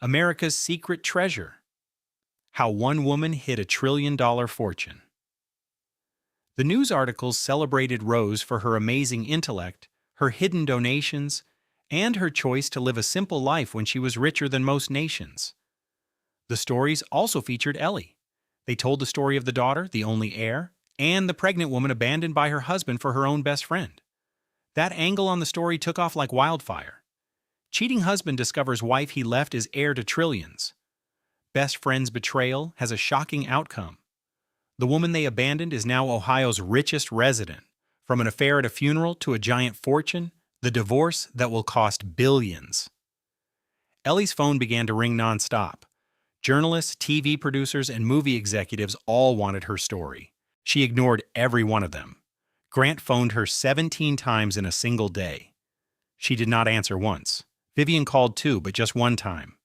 America's secret treasure. How one woman hid $1 trillion fortune. The news articles celebrated Rose for her amazing intellect, her hidden donations, and her choice to live a simple life when she was richer than most nations. The stories also featured Ellie. They told the story of the daughter, the only heir, and the pregnant woman abandoned by her husband for her own best friend. That angle on the story took off like wildfire. Cheating husband discovers wife he left is heir to trillions. Best friend's betrayal has a shocking outcome. The woman they abandoned is now Ohio's richest resident. From an affair at a funeral to a giant fortune, the divorce that will cost billions. Ellie's phone began to ring nonstop. Journalists, TV producers, and movie executives all wanted her story. She ignored every one of them. Grant phoned her 17 times in a single day. She did not answer once. Vivian called too, but just one time.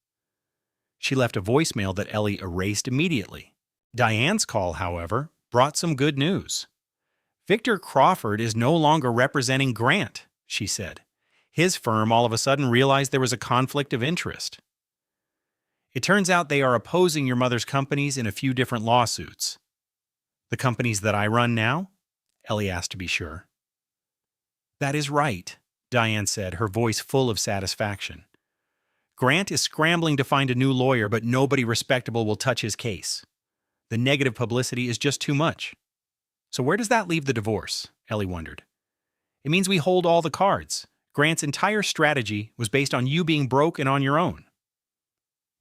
She left a voicemail that Ellie erased immediately. Diane's call, however, brought some good news. Victor Crawford is no longer representing Grant, she said. His firm all of a sudden realized there was a conflict of interest. It turns out they are opposing your mother's companies in a few different lawsuits. The companies that I run now? Ellie asked to be sure. That is right, Diane said, her voice full of satisfaction. Grant is scrambling to find a new lawyer, but nobody respectable will touch his case. The negative publicity is just too much. So where does that leave the divorce? Ellie wondered. It means we hold all the cards. Grant's entire strategy was based on you being broke and on your own.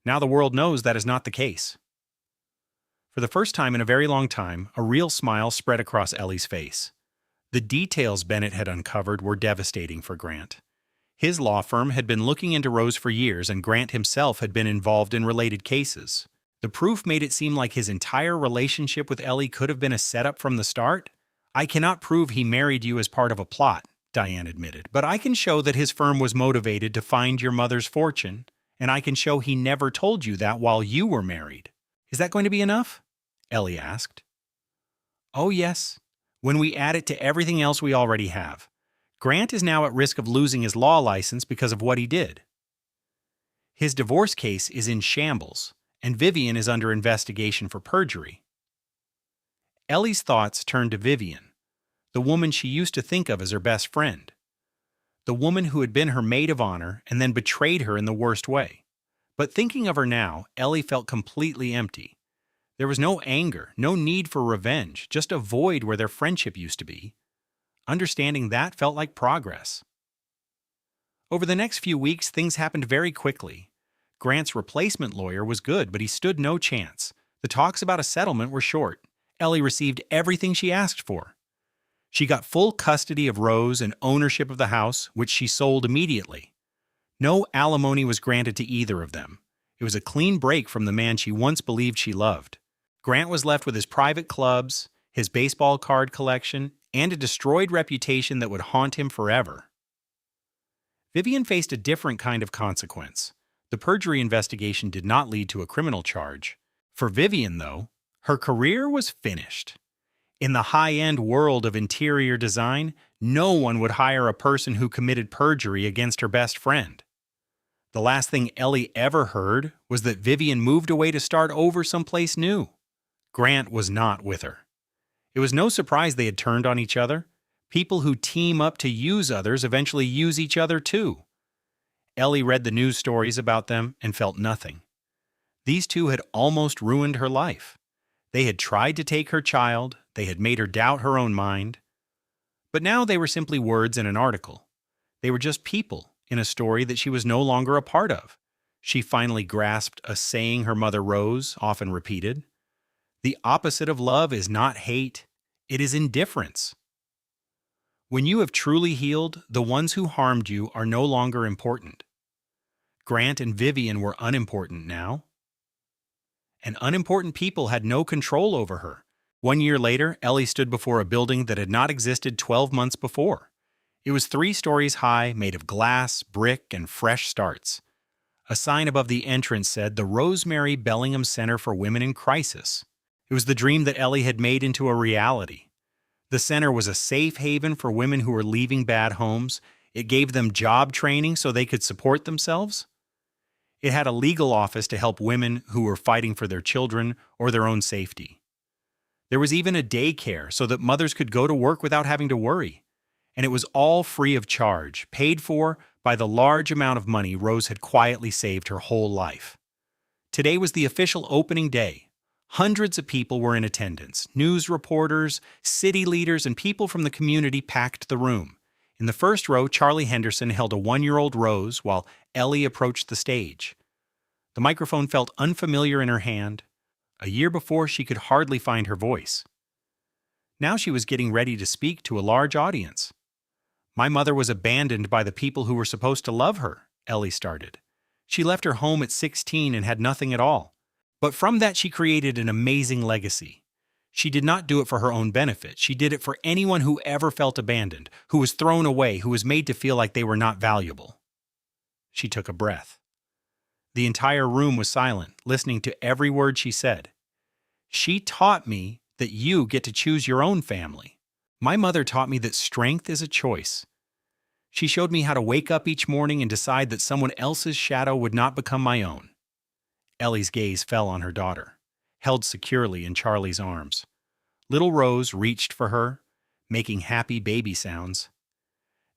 Now the world knows that is not the case. For the first time in a very long time, a real smile spread across Ellie's face. The details Bennett had uncovered were devastating for Grant. His law firm had been looking into Rose for years, and Grant himself had been involved in related cases. The proof made it seem like his entire relationship with Ellie could have been a setup from the start. I cannot prove he married you as part of a plot, Diane admitted, but I can show that his firm was motivated to find your mother's fortune, and I can show he never told you that while you were married. Is that going to be enough? Ellie asked. Oh yes, when we add it to everything else we already have. Grant is now at risk of losing his law license because of what he did. His divorce case is in shambles, and Vivian is under investigation for perjury. Ellie's thoughts turned to Vivian, the woman she used to think of as her best friend. The woman who had been her maid of honor and then betrayed her in the worst way. But thinking of her now, Ellie felt completely empty. There was no anger, no need for revenge, just a void where their friendship used to be. Understanding that felt like progress. Over the next few weeks, things happened very quickly. Grant's replacement lawyer was good, but he stood no chance. The talks about a settlement were short. Ellie received everything she asked for. She got full custody of Rose and ownership of the house, which she sold immediately. No alimony was granted to either of them. It was a clean break from the man she once believed she loved. Grant was left with his private clubs, his baseball card collection, and a destroyed reputation that would haunt him forever. Vivian faced a different kind of consequence. The perjury investigation did not lead to a criminal charge. For Vivian, though, her career was finished. In the high-end world of interior design, no one would hire a person who committed perjury against her best friend. The last thing Ellie ever heard was that Vivian moved away to start over someplace new. Grant was not with her. It was no surprise they had turned on each other. People who team up to use others eventually use each other too. Ellie read the news stories about them and felt nothing. These two had almost ruined her life. They had tried to take her child, they had made her doubt her own mind. But now they were simply words in an article. They were just people in a story that she was no longer a part of. She finally grasped a saying her mother Rose often repeated. The opposite of love is not hate, it is indifference. When you have truly healed, the ones who harmed you are no longer important. Grant and Vivian were unimportant now. and unimportant people had no control over her. 1 year later, Ellie stood before a building that had not existed 12 months before. It was 3 stories high, made of glass, brick, and fresh starts. A sign above the entrance said the Rosemary Bellingham Center for Women in Crisis. It was the dream that Ellie had made into a reality. The center was a safe haven for women who were leaving bad homes. It gave them job training so they could support themselves. It had a legal office to help women who were fighting for their children or their own safety. There was even a daycare so that mothers could go to work without having to worry. And it was all free of charge, paid for by the large amount of money Rose had quietly saved her whole life. Today was the official opening day. Hundreds of people were in attendance. News reporters, city leaders, and people from the community packed the room. In the first row, Charlie Henderson held a 1-year-old Rose while Ellie approached the stage. The microphone felt unfamiliar in her hand. A year before, she could hardly find her voice. Now she was getting ready to speak to a large audience. "My mother was abandoned by the people who were supposed to love her," Ellie started. "She left her home at 16 and had nothing at all. But from that she created an amazing legacy. She did not do it for her own benefit. She did it for anyone who ever felt abandoned, who was thrown away, who was made to feel like they were not valuable." She took a breath. The entire room was silent, listening to every word she said. "She taught me that you get to choose your own family. My mother taught me that strength is a choice. She showed me how to wake up each morning and decide that someone else's shadow would not become my own." Ellie's gaze fell on her daughter, held securely in Charlie's arms. Little Rose reached for her, making happy baby sounds.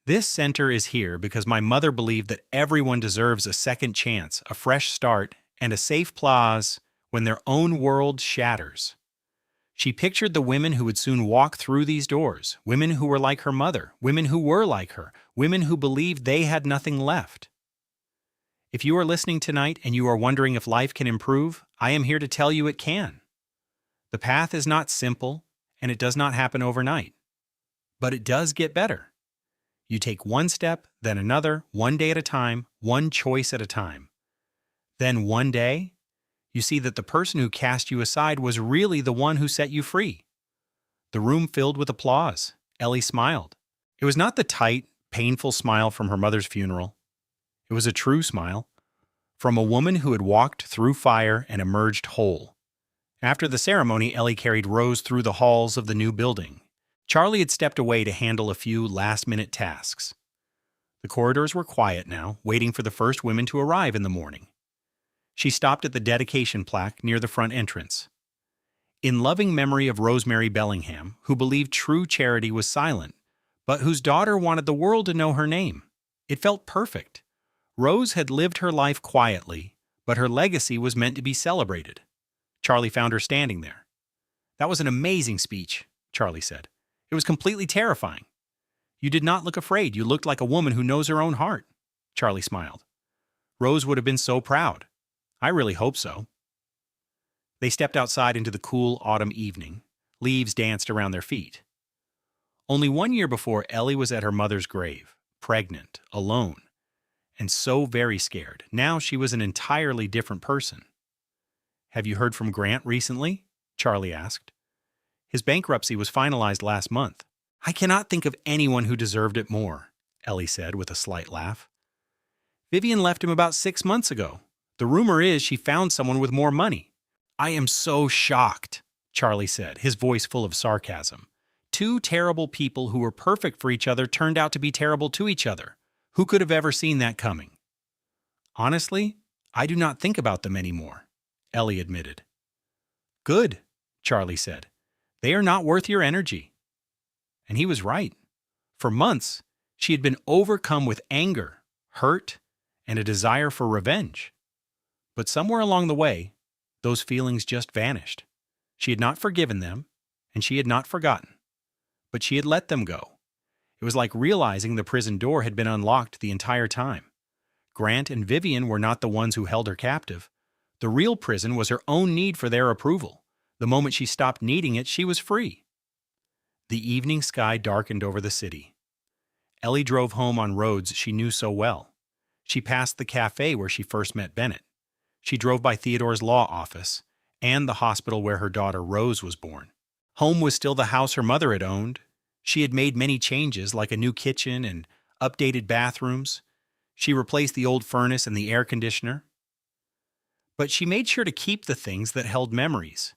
"This center is here because my mother believed that everyone deserves a second chance, a fresh start, and a safe place when their own world shatters." She pictured the women who would soon walk through these doors, women who were like her mother, women who were like her, women who believed they had nothing left. If you are listening tonight and you are wondering if life can improve, I am here to tell you it can. The path is not simple, and it does not happen overnight. But it does get better. You take one step, then another, one day at a time, one choice at a time. Then one day, you see that the person who cast you aside was really the one who set you free. The room filled with applause. Ellie smiled. It was not the tight, painful smile from her mother's funeral. It was a true smile, from a woman who had walked through fire and emerged whole. After the ceremony, Ellie carried Rose through the halls of the new building. Charlie had stepped away to handle a few last-minute tasks. The corridors were quiet now, waiting for the first women to arrive in the morning. She stopped at the dedication plaque near the front entrance. "In loving memory of Rosemary Bellingham, who believed true charity was silent, but whose daughter wanted the world to know her name." It felt perfect. Rose had lived her life quietly, but her legacy was meant to be celebrated. Charlie found her standing there. "That was an amazing speech," Charlie said. "It was completely terrifying." "You did not look afraid. You looked like a woman who knows her own heart." Charlie smiled. "Rose would have been so proud." "I really hope so." They stepped outside into the cool autumn evening. Leaves danced around their feet. Only 1 year before, Ellie was at her mother's grave, pregnant, alone, and so very scared. Now she was an entirely different person. "Have you heard from Grant recently?" Charlie asked. "His bankruptcy was finalized last month." "I cannot think of anyone who deserved it more," Ellie said with a slight laugh. "Vivian left him about 6 months ago. The rumor is she found someone with more money." "I am so shocked," Charlie said, his voice full of sarcasm. "Two terrible people who were perfect for each other turned out to be terrible to each other. Who could have ever seen that coming?" "Honestly, I do not think about them anymore," Ellie admitted. "Good," Charlie said. "They are not worth your energy." And he was right. For months, she had been overcome with anger, hurt, and a desire for revenge. But somewhere along the way, those feelings just vanished. She had not forgiven them, and she had not forgotten. But she had let them go. It was like realizing the prison door had been unlocked the entire time. Grant and Vivian were not the ones who held her captive. The real prison was her own need for their approval. The moment she stopped needing it, she was free. The evening sky darkened over the city. Ellie drove home on roads she knew so well. She passed the cafe where she first met Bennett. She drove by Theodore's law office. and the hospital where her daughter Rose was born. Home was still the house her mother had owned. She had made many changes, like a new kitchen and updated bathrooms. She replaced the old furnace and the air conditioner. But she made sure to keep the things that held memories.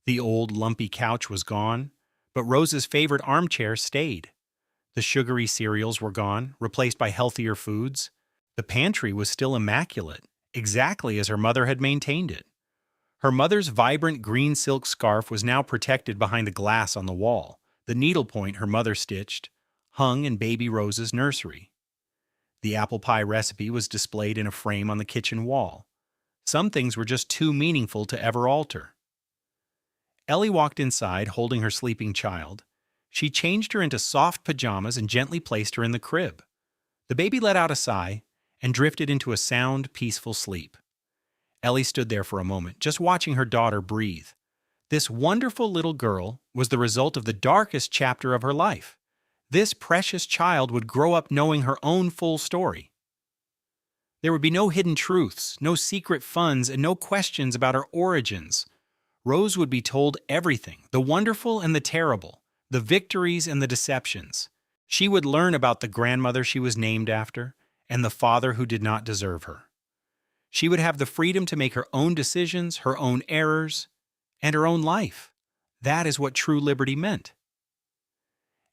The old, lumpy couch was gone, but Rose's favorite armchair stayed. The sugary cereals were gone, replaced by healthier foods. The pantry was still immaculate, exactly as her mother had maintained it. Her mother's vibrant green silk scarf was now protected behind a glass on the wall. The needlepoint her mother stitched hung in baby Rose's nursery. The apple pie recipe was displayed in a frame on the kitchen wall. Some things were just too meaningful to ever alter. Ellie walked inside, holding her sleeping child. She changed her into soft pajamas and gently placed her in the crib. The baby let out a sigh and drifted into a sound, peaceful sleep. Ellie stood there for a moment, just watching her daughter breathe. This wonderful little girl was the result of the darkest chapter of her life. This precious child would grow up knowing her own full story. There would be no hidden truths, no secret funds, and no questions about her origins. Rose would be told everything, the wonderful and the terrible, the victories and the deceptions. She would learn about the grandmother she was named after and the father who did not deserve her. She would have the freedom to make her own decisions, her own errors, and her own life. That is what true liberty meant.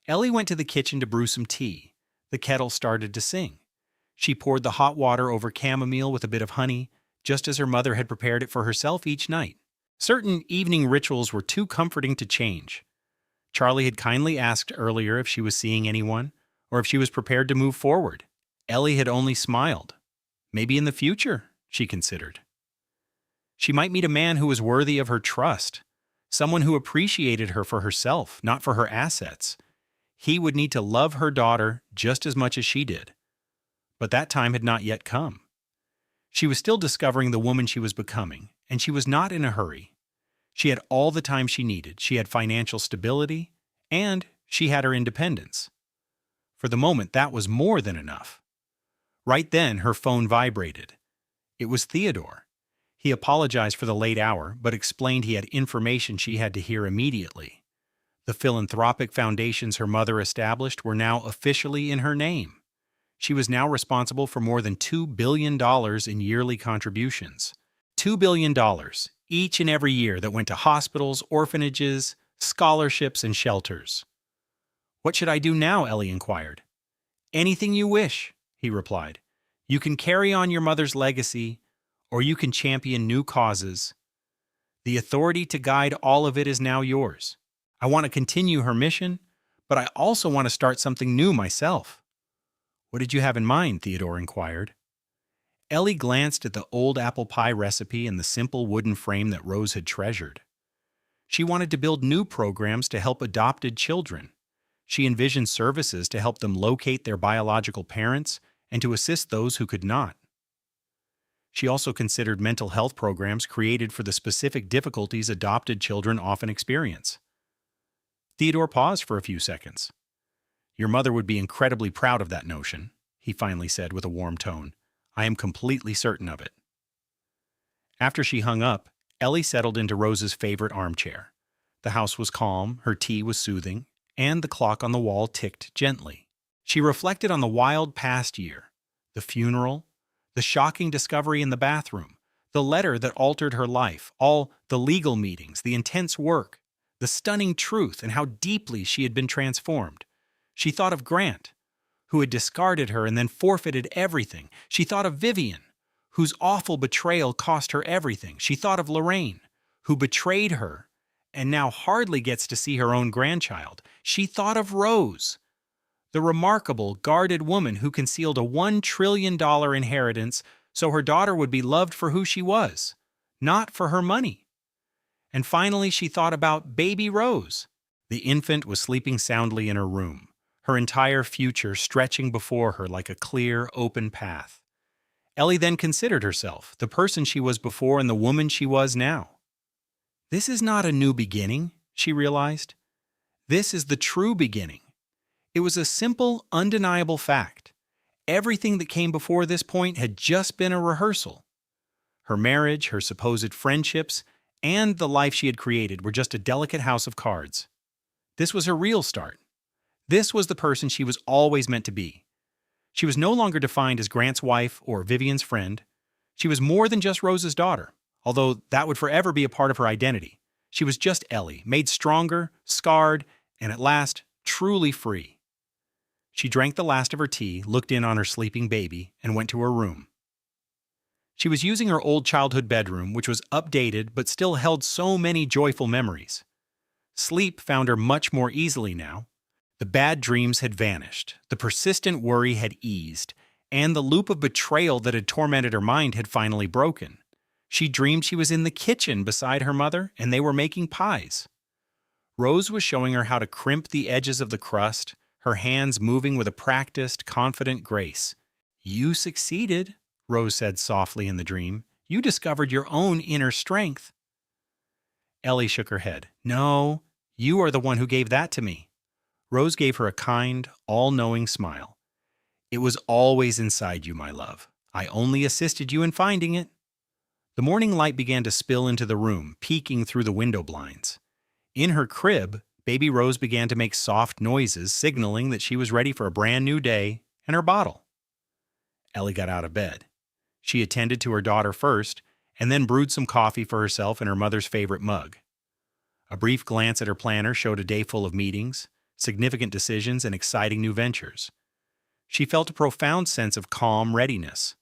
Ellie went to the kitchen to brew some tea. The kettle started to sing. She poured the hot water over chamomile with a bit of honey, just as her mother had prepared it for herself each night. Certain evening rituals were too comforting to change. Charlie had kindly asked earlier if she was seeing anyone, or if she was prepared to move forward. Ellie had only smiled. Maybe in the future, she considered. She might meet a man who was worthy of her trust, someone who appreciated her for herself, not for her assets. He would need to love her daughter just as much as she did. But that time had not yet come. She was still discovering the woman she was becoming, and she was not in a hurry. She had all the time she needed. She had financial stability, and she had her independence. For the moment, that was more than enough. Right then, her phone vibrated. It was Theodore. He apologized for the late hour, but explained he had information she had to hear immediately. The philanthropic foundations her mother established were now officially in her name. She was now responsible for more than $2 billion in yearly contributions. $2 billion, each and every year, that went to hospitals, orphanages, scholarships, and shelters. "What should I do now?" Ellie inquired. "Anything you wish," he replied. "You can carry on your mother's legacy, or you can champion new causes. The authority to guide all of it is now yours. I want to continue her mission, but I also want to start something new myself." "What did you have in mind?" Theodore inquired. Ellie glanced at the old apple pie recipe and the simple wooden frame that Rose had treasured. She wanted to build new programs to help adopted children. She envisioned services to help them locate their biological parents and to assist those who could not. She also considered mental health programs created for the specific difficulties adopted children often experience. Theodore paused for a few seconds. "Your mother would be incredibly proud of that notion," he finally said with a warm tone. "I am completely certain of it." After she hung up, Ellie settled into Rose's favorite armchair. The house was calm, her tea was soothing, and the clock on the wall ticked gently. She reflected on the wild past year, the funeral, the shocking discovery in the bathroom, the letter that altered her life, all the legal meetings, the intense work, the stunning truth, and how deeply she had been transformed. She thought of Grant, who had discarded her and then forfeited everything. She thought of Vivian, whose awful betrayal cost her everything. She thought of Lorraine, who betrayed her and now hardly gets to see her own grandchild. She thought of Rose, the remarkable, guarded woman who concealed a $1 trillion inheritance so her daughter would be loved for who she was, not for her money. And finally, she thought about baby Rose. The infant was sleeping soundly in her room, her entire future stretching before her like a clear, open path. Ellie then considered herself, the person she was before and the woman she was now. This is not a new beginning, she realized. This is the true beginning. It was a simple, undeniable fact. Everything that came before this point had just been a rehearsal. Her marriage, her supposed friendships, and the life she had created were just a delicate house of cards. This was her real start. This was the person she was always meant to be. She was no longer defined as Grant's wife or Vivian's friend. She was more than just Rose's daughter, although that would forever be a part of her identity. She was just Ellie, made stronger, scarred, and at last, truly free. She drank the last of her tea, looked in on her sleeping baby, and went to her room. She was using her old childhood bedroom, which was updated but still held so many joyful memories. Sleep found her much more easily now. The bad dreams had vanished, the persistent worry had eased, and the loop of betrayal that had tormented her mind had finally broken. She dreamed she was in the kitchen beside her mother, and they were making pies. Rose was showing her how to crimp the edges of the crust, her hands moving with a practiced, confident grace. "You succeeded," Rose said softly in the dream. "You discovered your own inner strength." Ellie shook her head. "No, you are the one who gave that to me." Rose gave her a kind, all-knowing smile. "It was always inside you, my love. I only assisted you in finding it." The morning light began to spill into the room, peeking through the window blinds. In her crib, baby Rose began to make soft noises, signaling that she was ready for a brand new day and her bottle. Ellie got out of bed. She attended to her daughter first, and then brewed some coffee for herself in her mother's favorite mug. A brief glance at her planner showed a day full of meetings, significant decisions, and exciting new ventures. She felt a profound sense of calm readiness.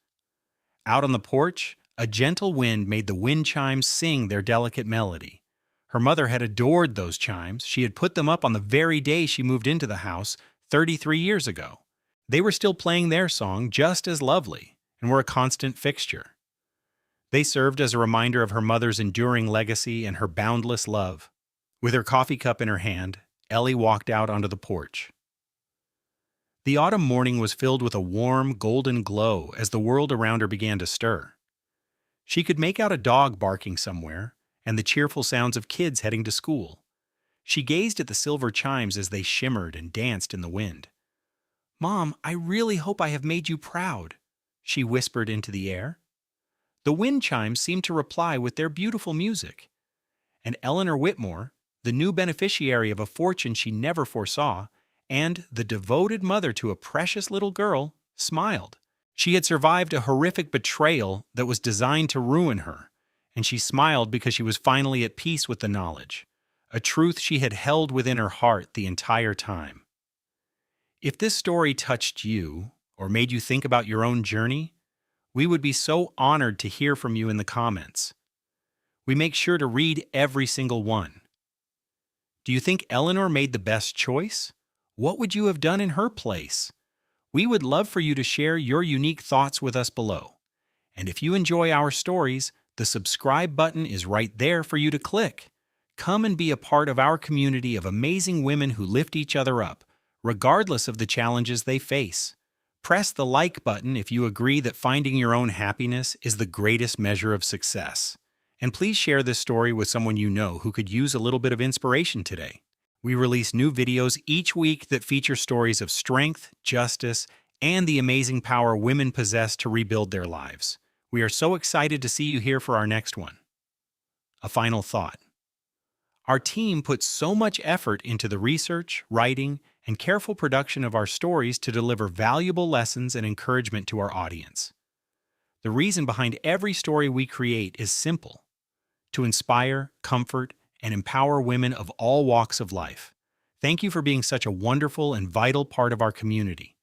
Out on the porch, a gentle wind made the wind chimes sing their delicate melody. Her mother had adored those chimes. She had put them up on the very day she moved into the house 33 years ago. They were still playing their song, just as lovely, and were a constant fixture. They served as a reminder of her mother's enduring legacy and her boundless love. With her coffee cup in her hand, Ellie walked out onto the porch. The autumn morning was filled with a warm, golden glow as the world around her began to stir. She could make out a dog barking somewhere, and the cheerful sounds of kids heading to school. She gazed at the silver chimes as they shimmered and danced in the wind. "Mom, I really hope I have made you proud," she whispered into the air. The wind chimes seemed to reply with their beautiful music. And Eleanor Whitmore, the new beneficiary of a fortune she never foresaw, and the devoted mother to a precious little girl, smiled. She had survived a horrific betrayal that was designed to ruin her, and she smiled because she was finally at peace with the knowledge, a truth she had held within her heart the entire time. If this story touched you, or made you think about your own journey, we would be so honored to hear from you in the comments. We make sure to read every single one. Do you think Eleanor made the best choice? What would you have done in her place? We would love for you to share your unique thoughts with us below. And if you enjoy our stories, the subscribe button is right there for you to click. Come and be a part of our community of amazing women who lift each other up, regardless of the challenges they face. Press the like button if you agree that finding your own happiness is the greatest measure of success. And please share this story with someone you know who could use a little bit of inspiration today. We release new videos each week that feature stories of strength, justice, and the amazing power women possess to rebuild their lives. We are so excited to see you here for our next one. A final thought. Our team puts so much effort into the research, writing, and careful production of our stories to deliver valuable lessons and encouragement to our audience. The reason behind every story we create is simple: to inspire, comfort, and empower women of all walks of life. Thank you for being such a wonderful and vital part of our community.